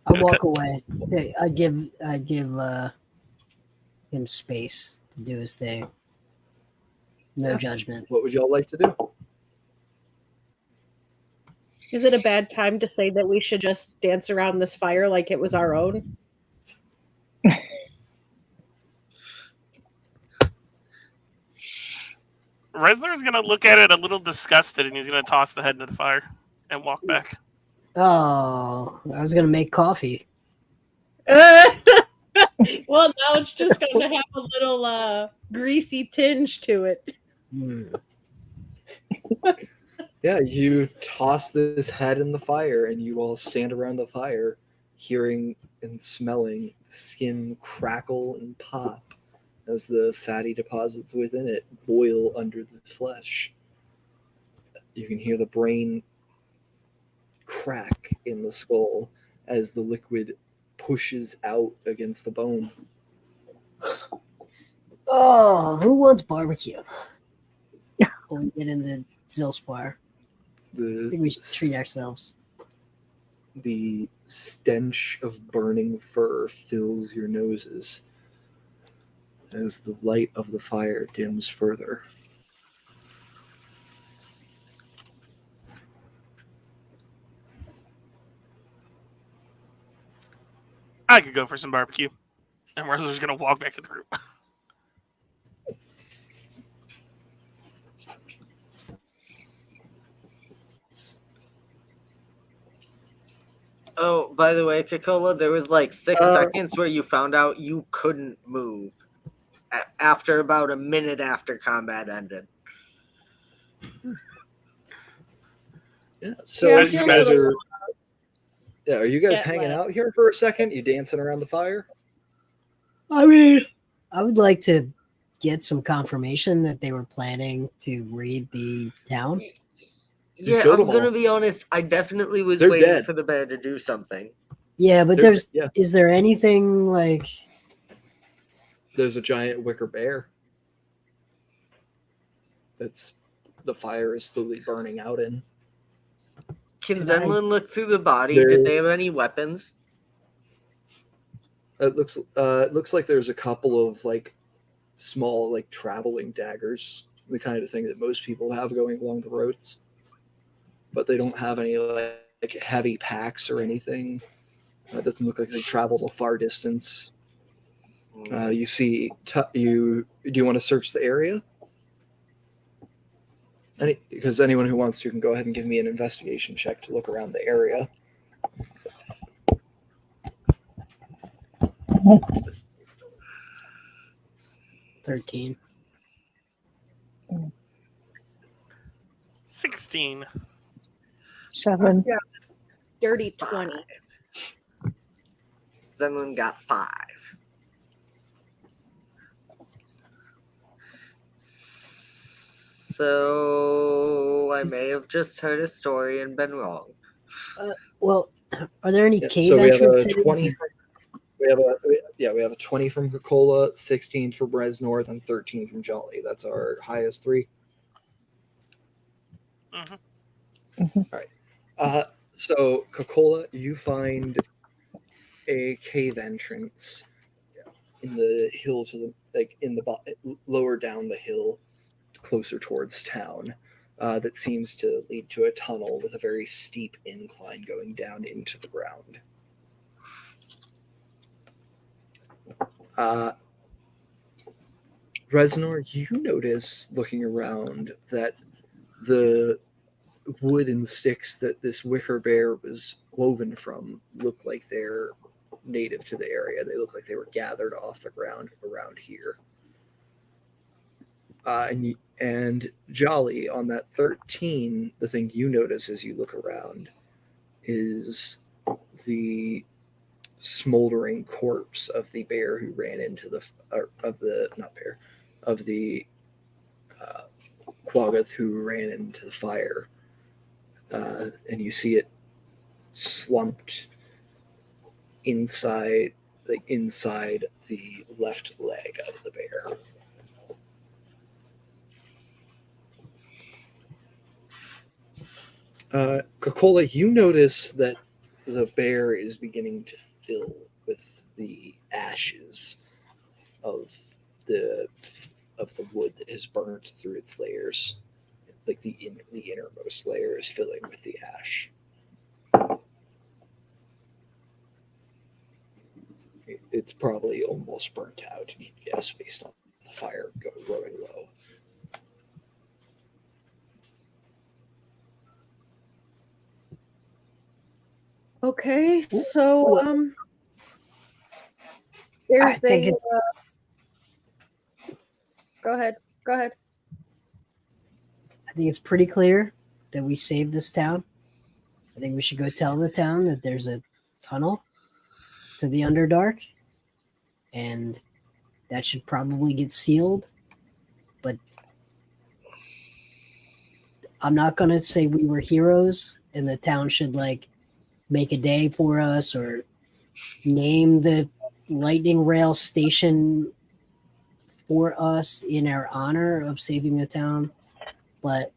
I walk away. Hey, I give him space to do his thing. No Yeah. judgment. What would y'all like to do? Is it a bad time to say that we should just dance around this fire like it was our own? Resner's gonna look at it a little disgusted, and he's gonna toss the head into the fire and walk back. Oh, I was gonna make coffee. Well, now it's just going to have a little greasy tinge to it. Hmm. Yeah, you toss this head in the fire, and you all stand around the fire, hearing and smelling the skin crackle and pop as the fatty deposits within it boil under the flesh. You can hear the brain crack in the skull as the liquid pushes out against the bone. Oh, who wants barbecue? When we get into Zilspar, I think we should treat ourselves. The stench of burning fur fills your noses as the light of the fire dims further. I could go for some barbecue. And Resner's gonna walk back to the group. Oh, by the way, Kakola, there was like 6 seconds where you found out you couldn't move after about a minute after combat ended. Yeah, so Yeah, you guys are. Yeah, are you guys Get hanging wet. out here for a second? You dancing around the fire? I mean, I would like to get some confirmation that they were planning to raid the town. You Yeah, killed I'm them gonna all. be honest. I definitely was They're waiting dead. for the bear to do something. Yeah, but Yeah. is there anything like? There's a giant wicker bear. That's the fire is slowly burning out in. Can Can I- Zenlin look through the body? There- Did they have any weapons? It looks like there's a couple of like small like traveling daggers, the kind of thing that most people have going along the roads. But they don't have any like heavy packs or anything. It doesn't look like they traveled a far distance. You see, do you want to search the area? Because anyone who wants to can go ahead and give me an investigation check to look around the area. $13. 16. 7. Dirty 20. Zenlin got 5. So I may have just heard a story and been wrong. Well, are there any Yeah, cave so we have a entrances? 20. We have a 20 from Coca-Cola, 16 from Bresnorth, and 13 from Jolly. That's our highest 3. Mm-hmm. All right. So Coca-Cola, you find a cave entrance in the hill to the lower down the hill, closer towards town. That seems to lead to a tunnel with a very steep incline going down into the ground. Resnor, you notice looking around that the wood and sticks that this wicker bear was woven from look like they're native to the area. They look like they were gathered off the ground around here. And Jolly, on that 13, the thing you notice as you look around is the smoldering corpse of the bear who ran into the Quaggoth who ran into the fire, and you see it slumped inside the left leg of the bear. Coca-Cola, you notice that the bear is beginning to fill with the ashes of the wood that has burnt through its layers. Like the innermost layer is filling with the ash. It's probably almost burnt out, you'd guess, based on the fire growing low. Okay, so I there's think a. it's Go ahead. Go ahead. I think it's pretty clear that we saved this town. I think we should go tell the town that there's a tunnel to the Underdark, and that should probably get sealed. But I'm not gonna say we were heroes, and the town should like make a day for us or name the lightning rail station for us in our honor of saving the town. But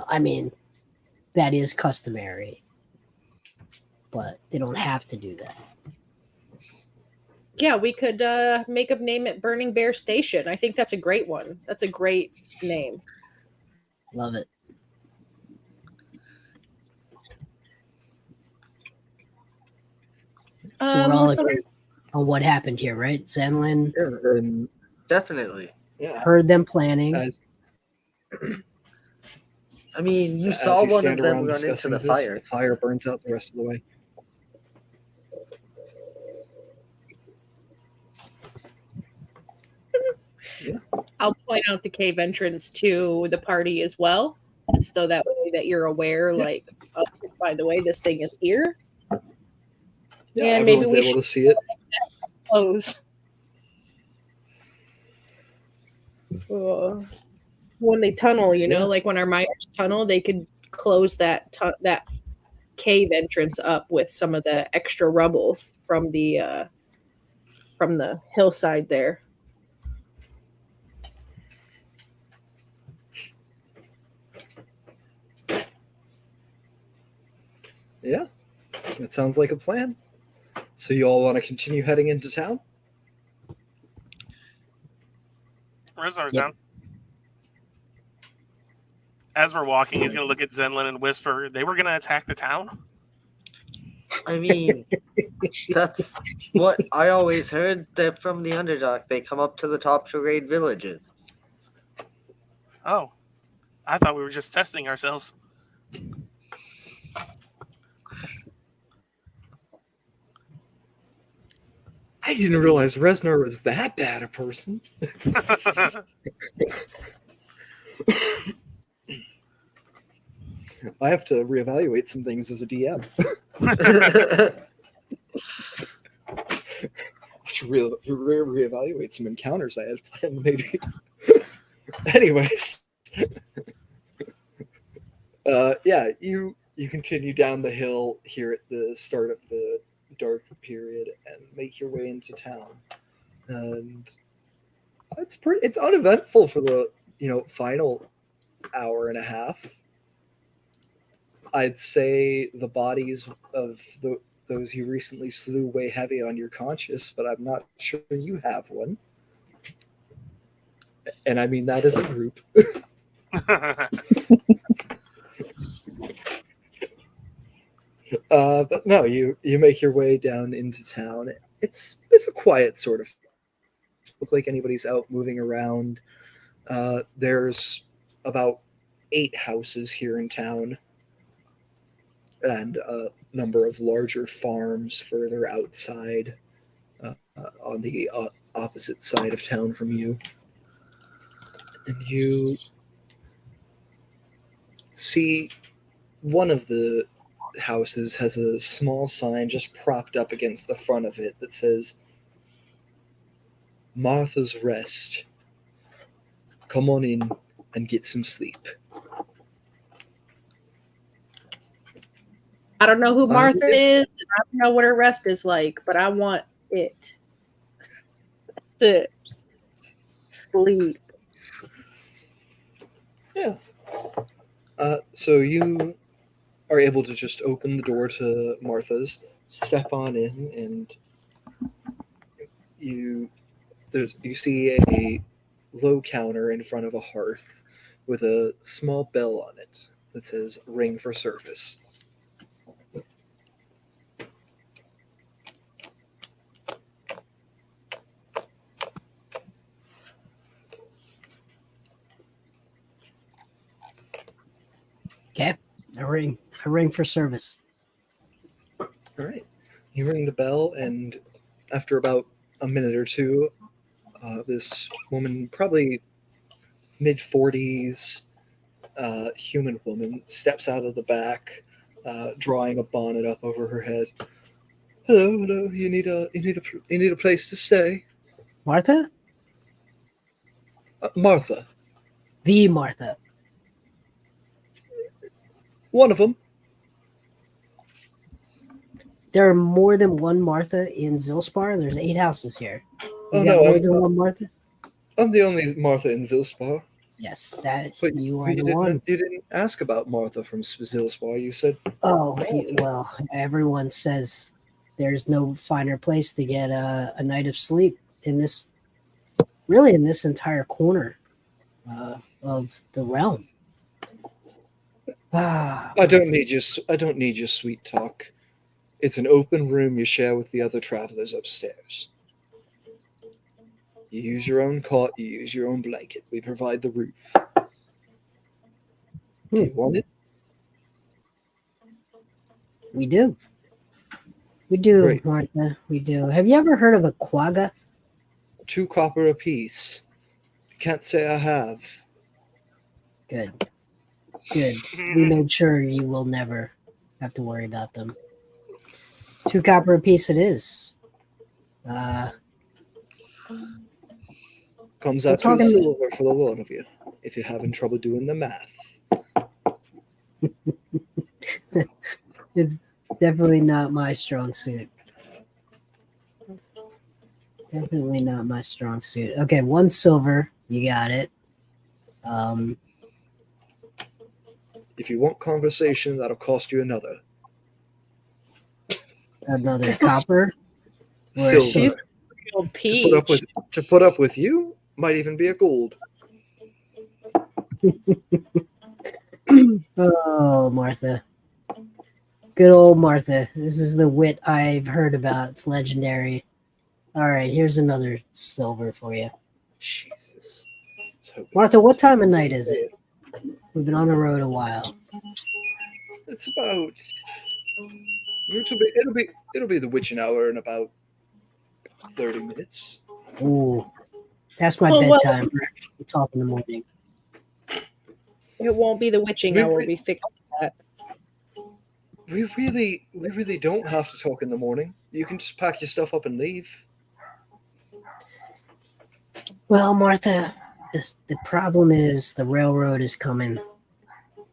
I mean, that is customary, but they don't have to do that. Yeah, we could make a name it Burning Bear Station. I think that's a great one. That's a great name. Love it. So we're all agreed on what happened here, right? Zenlin Yeah, and Definitely. heard them planning. as, I mean, you as saw you one of stand them around run into discussing the this, fire. the fire burns out the rest of the way. I'll point out the cave entrance to the party as well, so that way that you're aware, Yeah. like, oh, by the way, this thing is here. Yeah, And maybe everyone's we able should to see it. close. When they tunnel, Yeah. like when our miners tunnel, they could close that cave entrance up with some of the extra rubble from the hillside there. Yeah, that sounds like a plan. So you all want to continue heading into town? Reznar's Yep. down. As we're walking, he's gonna look at Zenlin and whisper, "They were gonna attack the town." I mean, that's what I always heard. That from the Underdark, they come up to the top to raid villages. Oh, I thought we were just testing ourselves. I didn't realize Resnar was that bad a person. I have to reevaluate some things as a DM. Just reevaluate some encounters I had planned, maybe. Anyways, yeah, you continue down the hill here at the start of the dark period and make your way into town, and it's uneventful for the final hour and a half. I'd say the bodies of those you recently slew weigh heavy on your conscience, but I'm not sure you have one. And I mean that as a group. But no, you make your way down into town. It's a quiet sort of. Look like anybody's out moving around. There's about 8 houses here in town, and a number of larger farms further outside, on the opposite side of town from you. And you see one of the houses has a small sign just propped up against the front of it that says, "Martha's Rest. Come on in and get some sleep." I don't know who Martha is, and I don't know what her rest is like, but I want it to sleep. Yeah. So you are able to just open the door to Martha's, step on in, and you see a low counter in front of a hearth with a small bell on it that says "Ring for service." Okay. I ring for service. All right. You ring the bell, and after about a minute or two, this woman, probably mid-40s, human woman, steps out of the back, drawing a bonnet up over her head. Hello, hello. You need a place to stay, Martha? Martha. The Martha. One of them. There are more than one Martha in Zilspar. There's 8 houses here. You Oh got no, more than one Martha? I'm the only Martha in Zilspar. Yes, that But you are the one. You didn't ask about Martha from Zilspar. You said, Oh, Martha. well, everyone says there's no finer place to get a night of sleep in this entire corner of the realm. I don't need your sweet talk. It's an open room you share with the other travelers upstairs. You use your own cot, you use your own blanket. We provide the roof. Do you want it? We do. We do, Great. Martha. We do. Have you ever heard of a quagga? 2 copper apiece. Can't say I have. Good. Good. We made sure you will never have to worry about them. 2 copper apiece it is. Comes We're out to a talking- silver for the lot of you, if you're having trouble doing the math. It's definitely not my strong suit. Definitely not my strong suit. Okay, 1 silver. You got it. If you want conversation, that'll cost you another. Another copper. Or Silver. She's real To peach. put up with you might even be a gold. Oh, Martha. Good old Martha. This is the wit I've heard about. It's legendary. All right, here's another silver for you. Jesus. Let's hope- Martha, what time of night is it? We've been on the road a while. It's about. It'll be the witching hour in about 30 minutes. Ooh, that's my Oh, well- bedtime. We'll talk in the morning. It won't be the witching We- hour. we- We fixed that. We really don't have to talk in the morning. You can just pack your stuff up and leave. Well, Martha, the problem is the railroad is coming.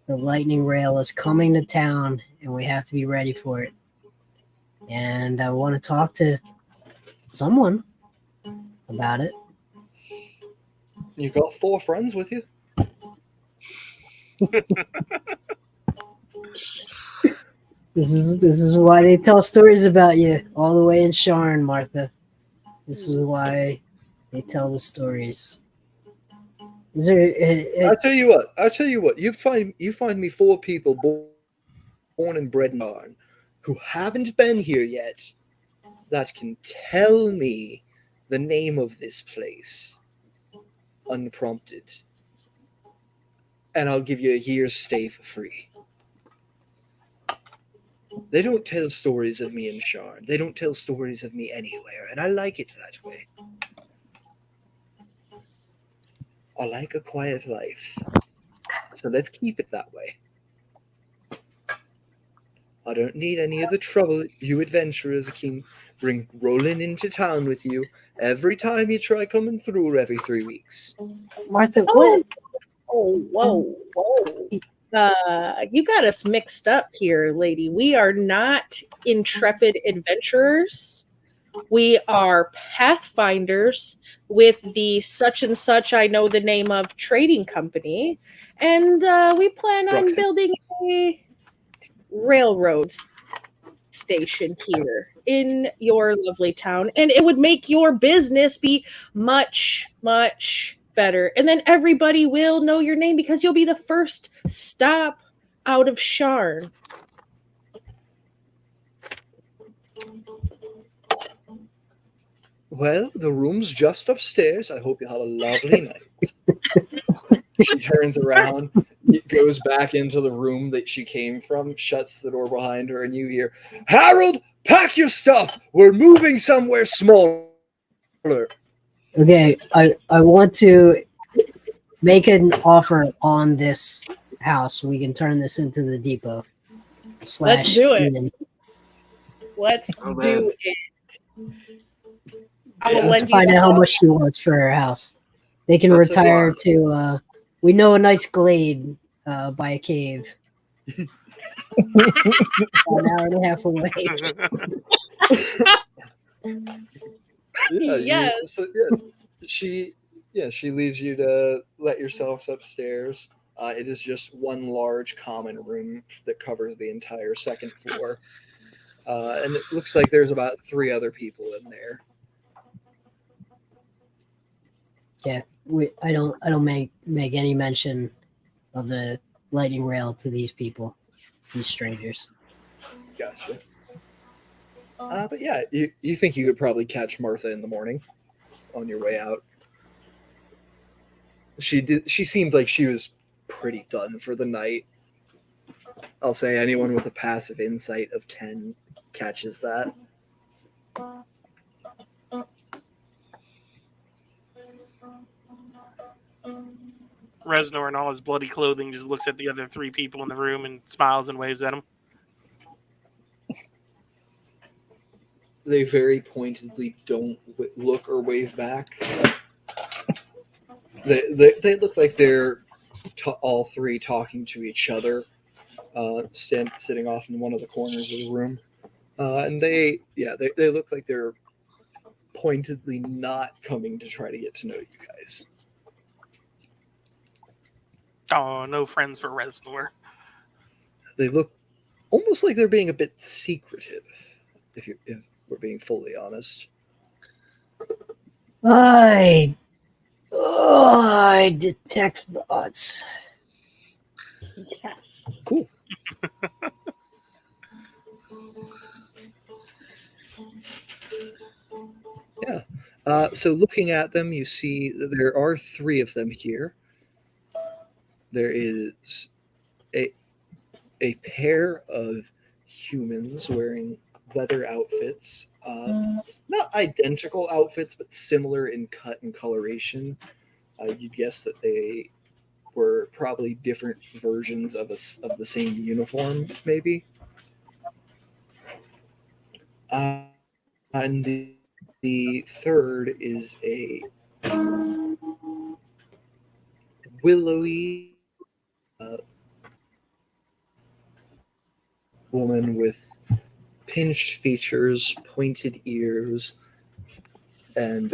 The lightning rail is coming to town, and we have to be ready for it. And I want to talk to someone about it. You got 4 friends with you. This is why they tell stories about you all the way in Sharn, Martha. This is why they tell the stories. Is there? I'll tell you what. You find me 4 people born and bred in Arn who haven't been here yet that can tell me the name of this place unprompted, and I'll give you a year's stay for free. They don't tell stories of me in Sharn. They don't tell stories of me anywhere, and I like it that way. I like a quiet life. So let's keep it that way. I don't need any of the trouble you adventurers can bring rolling into town with you every time you try coming through every 3 weeks. Martha, Oh, what? whoa. You got us mixed up here, lady. We are not intrepid adventurers. We are pathfinders with the such and such, I know the name of, trading company. And we plan on Roxy. building a railroad station here in your lovely town. And it would make your business be much, much better. And then everybody will know your name because you'll be the first stop out of Sharn. Well, the room's just upstairs. I hope you have a lovely night. She turns around, goes back into the room that she came from, shuts the door behind her, and you hear, Harold, pack your stuff. We're moving somewhere smaller. Okay, I want to make an offer on this house so we can turn this into the depot. Let's do it. Inn. Let's Oh, man. do it. I'm gonna Let's lend you find the out how house. much she wants for her house. They can That's a retire lot. to. We know a nice glade by a cave. An hour and a half away. Yes. She leaves you to let yourselves upstairs. It is just one large common room that covers the entire second floor, and it looks like there's about 3 other people in there. Yeah, I don't make any mention of the lightning rail to these people, these strangers. Gotcha. But yeah, you think you could probably catch Martha in the morning on your way out. She seemed like she was pretty done for the night. I'll say anyone with a passive insight of 10 catches that. Reznor in all his bloody clothing just looks at the other 3 people in the room and smiles and waves at them. They very pointedly don't look or wave back. They look like they're all 3 talking to each other, sitting off in one of the corners of the room, and they look like they're pointedly not coming to try to get to know you guys. Oh, no friends for Reznor. They look almost like they're being a bit secretive, if we're being fully honest. I detect thoughts. Yes. Cool. Yeah. So looking at them, you see that there are 3 of them here. There is a pair of humans wearing leather outfits, not identical outfits, but similar in cut and coloration. You'd guess that they were probably different versions of the same uniform, maybe. And the third is a willowy woman with pinched features, pointed ears, and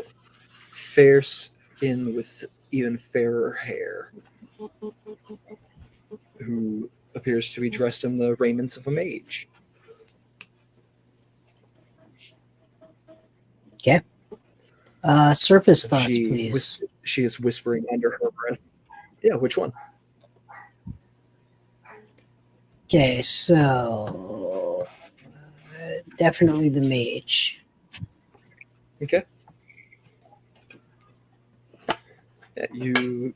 fair skin with even fairer hair, who appears to be dressed in the raiments of a mage. Okay. Surface thoughts, please. She is whispering under her breath. Yeah, which one? Okay, so definitely the mage. Okay. Yeah, you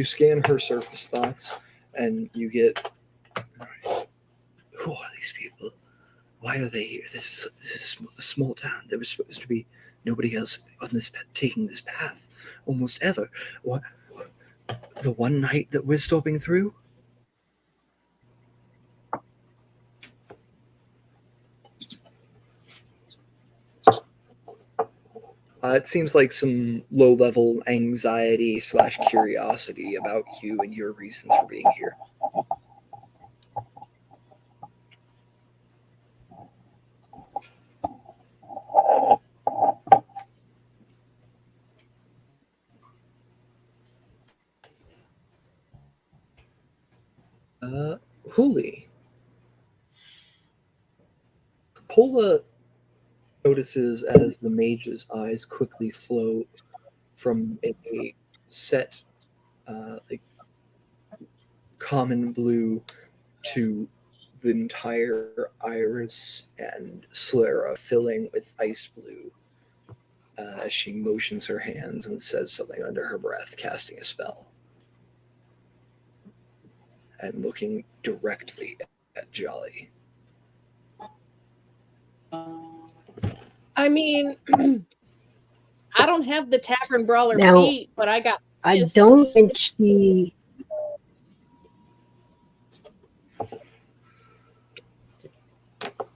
scan her surface thoughts, and you get, who are these people? Why are they here? This is a small town. There was supposed to be nobody else on this taking this path almost ever. What? The one night that we're stopping through? It seems like some low-level anxiety / curiosity about you and your reasons for being here. Huli. Pola notices as the mage's eyes quickly flow from a set like common blue to the entire iris and sclera filling with ice blue, as she motions her hands and says something under her breath, casting a spell. and looking directly at Jolly. I mean, I don't have the tavern brawler Now, feet, but I got. I fists. don't think she.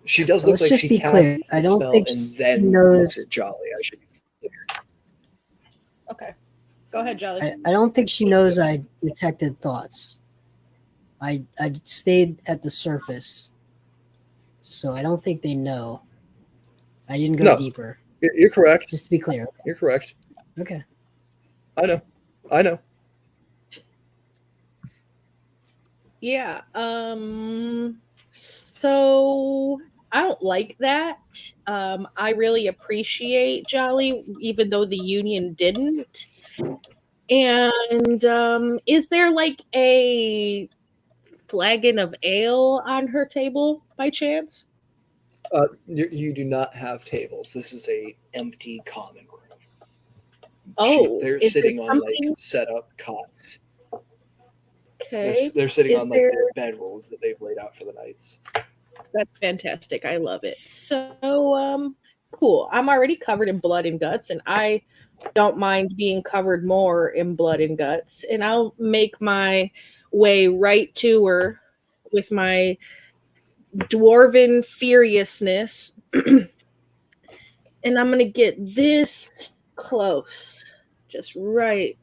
She does look Let's like just she be clear. casts the I don't spell think and she then knows- looks at Jolly. I should. Okay, go ahead, Jolly. I don't think she knows I detected thoughts. I stayed at the surface, so I don't think they know. I didn't go No. deeper. You're correct. Just to be clear. You're correct. Okay. I know. I know. Yeah. So I don't like that. I really appreciate Jolly, even though the union didn't. And is there like a flagon of ale on her table by chance? You do not have tables. This is a empty common room. Oh, They're is there sitting on something? like set up cots. Okay, They're sitting Is on like there- their bedrolls that they've laid out for the nights. that's fantastic. I love it. So, cool. I'm already covered in blood and guts, and I don't mind being covered more in blood and guts. And I'll make my way right to her with my dwarven furiousness. And I'm going to get this close, just right.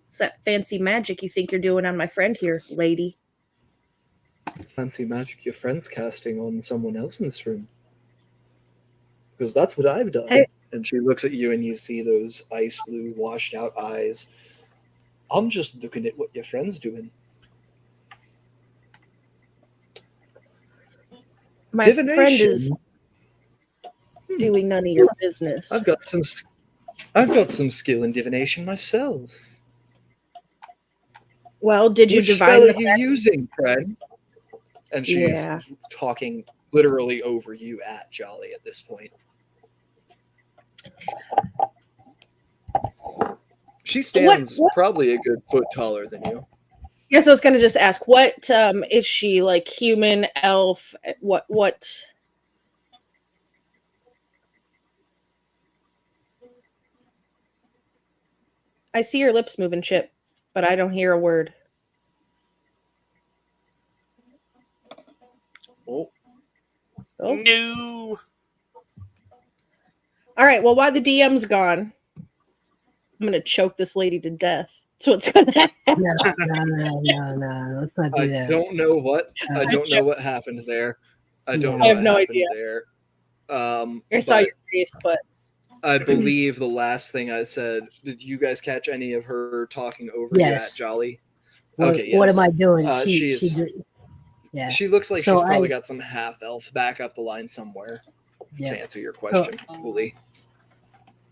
It's that fancy magic you think you're doing on my friend here, lady. Fancy magic your friend's casting on someone else in this room. Because that's what I've done. Hey. And she looks at you and you see those ice blue washed out eyes. I'm just looking at what your friend's doing. My Divination. friend is doing none of your business. I've got some skill in divination myself. Well, did you Which divine spell are the you using, friend? And she's Yeah. talking literally over you at Jolly at this point. She stands what- probably a good foot taller than you. Yes, I was gonna just ask, what is she, like human, elf, what I see your lips moving, Chip, but I don't hear a word. Oh, Oh. No. All right, well, while the DM's gone, I'm gonna choke this lady to death. That's what's gonna happen. No. Let's not do I that. don't know what Uh, I don't know what happened there. I don't know I have what no happened idea. there. I saw But your face, but I believe the last thing I said. Did you guys catch any of her talking over you Yes. at Jolly? What, Okay, what yes. am I doing? She's- Yeah. She looks like So she's probably I- got some half elf back up the line somewhere. Yeah. To answer your question, Wooly.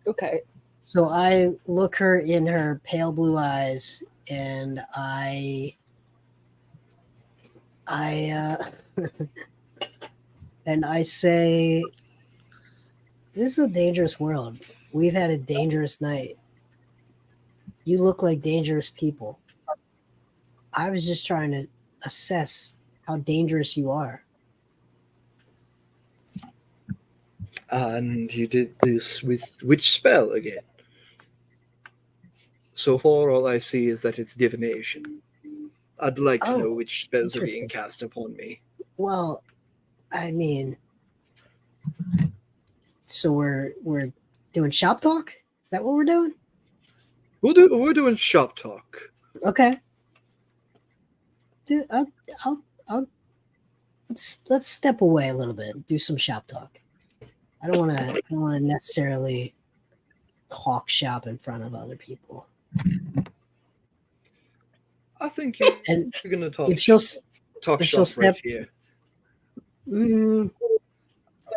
okay. So I look her in her pale blue eyes, and I and I say, "This is a dangerous world. We've had a dangerous night. You look like dangerous people. I was just trying to assess how dangerous you are." And you did this with which spell again? So far, all I see is that it's divination. I'd like to Oh, know which spells are being interesting. cast upon me. Well, I mean, so we're doing shop talk? Is that what we're doing? We're doing shop talk. Okay. Dude, I'll let's step away a little bit and do some shop talk. I don't want to necessarily talk shop in front of other people. I think you're And going to talk if she'll talk if she'll shop right step- here. mm,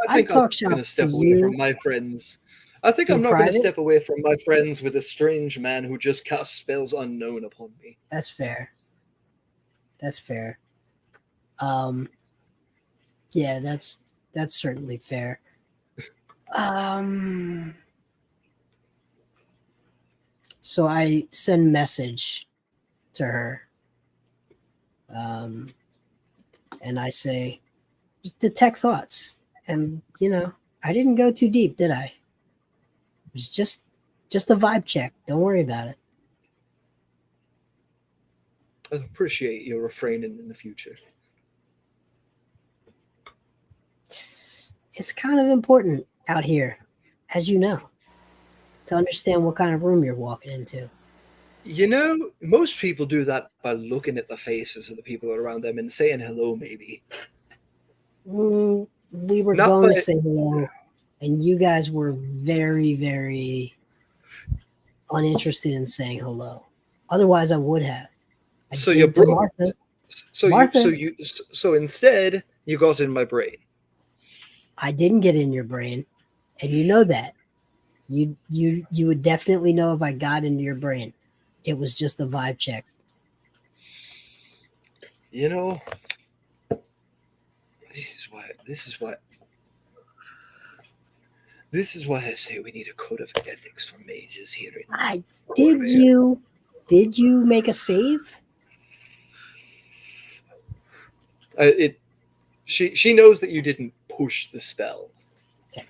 I I'd think talk I'm shop going to step to away you from my friends. I think in I'm not going to private? step away from my friends with a strange man who just casts spells unknown upon me. that's fair. That's fair. Yeah, that's certainly fair. So I send message to her. And I say, just detect thoughts. And, I didn't go too deep, did I? It was just a vibe check. Don't worry about it. I appreciate your refraining in the future. It's kind of important out here, as you know, to understand what kind of room you're walking into. Most people do that by looking at the faces of the people around them and saying hello, maybe. We were Not going by- to say hello, and you guys were very, very uninterested in saying hello. Otherwise, I would have. I So did you to broke. Martha. So Martha. so instead you got in my brain. I didn't get in your brain, and you know that. You would definitely know if I got into your brain. It was just a vibe check. This is why I say we need a code of ethics for mages here. Did you make a save? She knows that you didn't push the spell. Okay.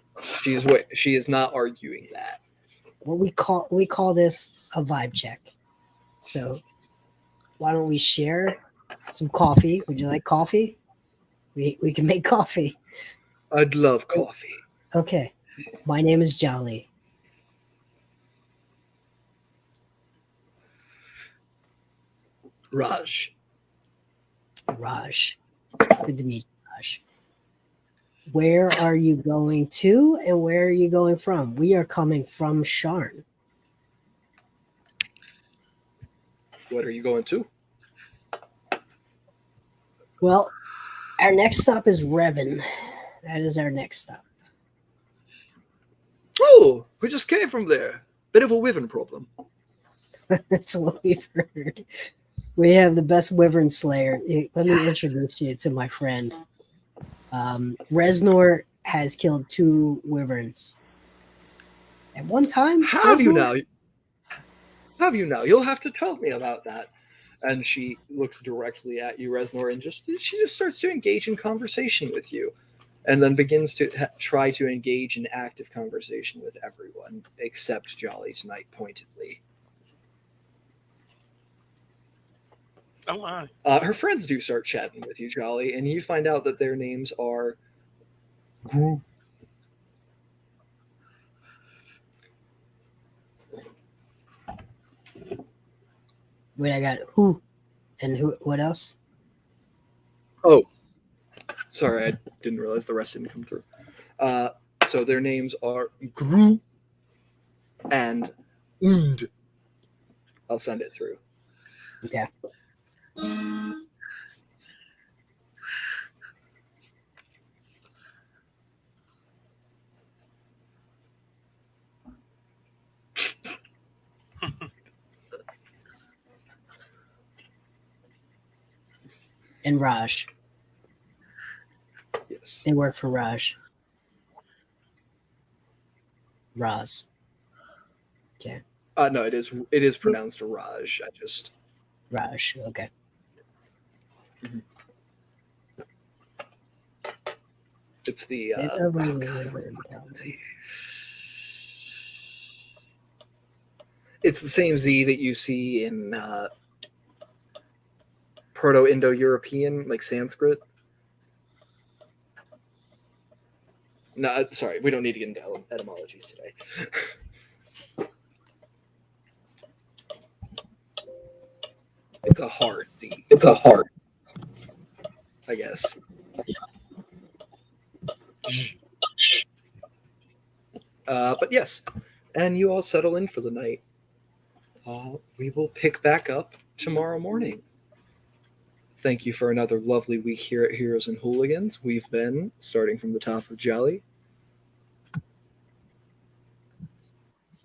She is not arguing that. What we call this a vibe check. So why don't we share some coffee? Would you like coffee? We can make coffee. I'd love coffee. Okay. My name is Jolly. Raj. Raj. Good to meet you, Raj. Where are you going to and where are you going from? We are coming from Sharn. What are you going to? Well, our next stop is Revan. That is our next stop. Oh, we just came from there. Bit of a wyvern problem. That's what we've heard. We have the best wyvern slayer. Let me introduce you to my friend. Reznor has killed 2 wyverns. At one time, Have you Reznor? now? Have you now? You'll have to tell me about that. And she looks directly at you, Reznor, and she just starts to engage in conversation with you, and then begins to try to engage in active conversation with everyone except Jolly tonight, pointedly. Oh my. Her friends do start chatting with you, Jolly, and you find out that their names are Gru. Wait, I got who and who? What else? Oh, sorry, I didn't realize the rest didn't come through. So their names are Gru and Und. I'll send it through. Okay. And Raj. Yes. They work for Raj. Raz. Okay. No, it is pronounced Raj. I just Raj. Okay. it's the let's see. It's the same Z that you see in Proto-Indo-European, like Sanskrit. No, sorry, we don't need to get into etymologies today. It's a hard Z. It's a hard, I guess. But yes, and you all settle in for the night. We will pick back up tomorrow morning. Thank you for another lovely week here at Heroes and Hooligans. We've been starting from the top with Jolly.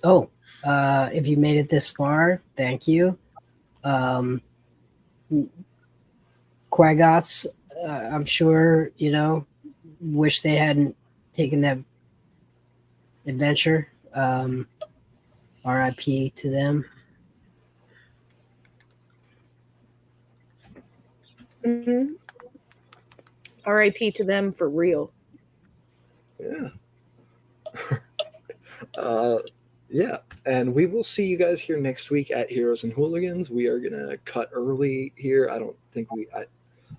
Oh, if you made it this far, thank you. Quaggots, I'm sure, wish they hadn't taken that adventure. RIP to them. Mhm. R.I.P. to them for real. Yeah. Yeah. And we will see you guys here next week at Heroes and Hooligans. We are gonna cut early here. I don't think I'm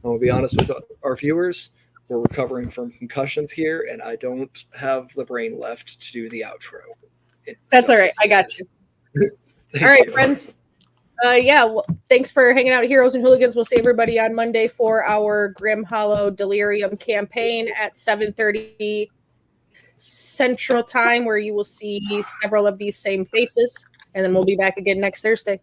gonna be honest with our viewers. We're recovering from concussions here, and I don't have the brain left to do the outro. That's all right. I got you. Thank All right, you. friends. Yeah, well, thanks for hanging out at Heroes and Hooligans. We'll see everybody on Monday for our Grim Hollow Delirium campaign at 7:30 Central Time, where you will see several of these same faces. And then we'll be back again next Thursday.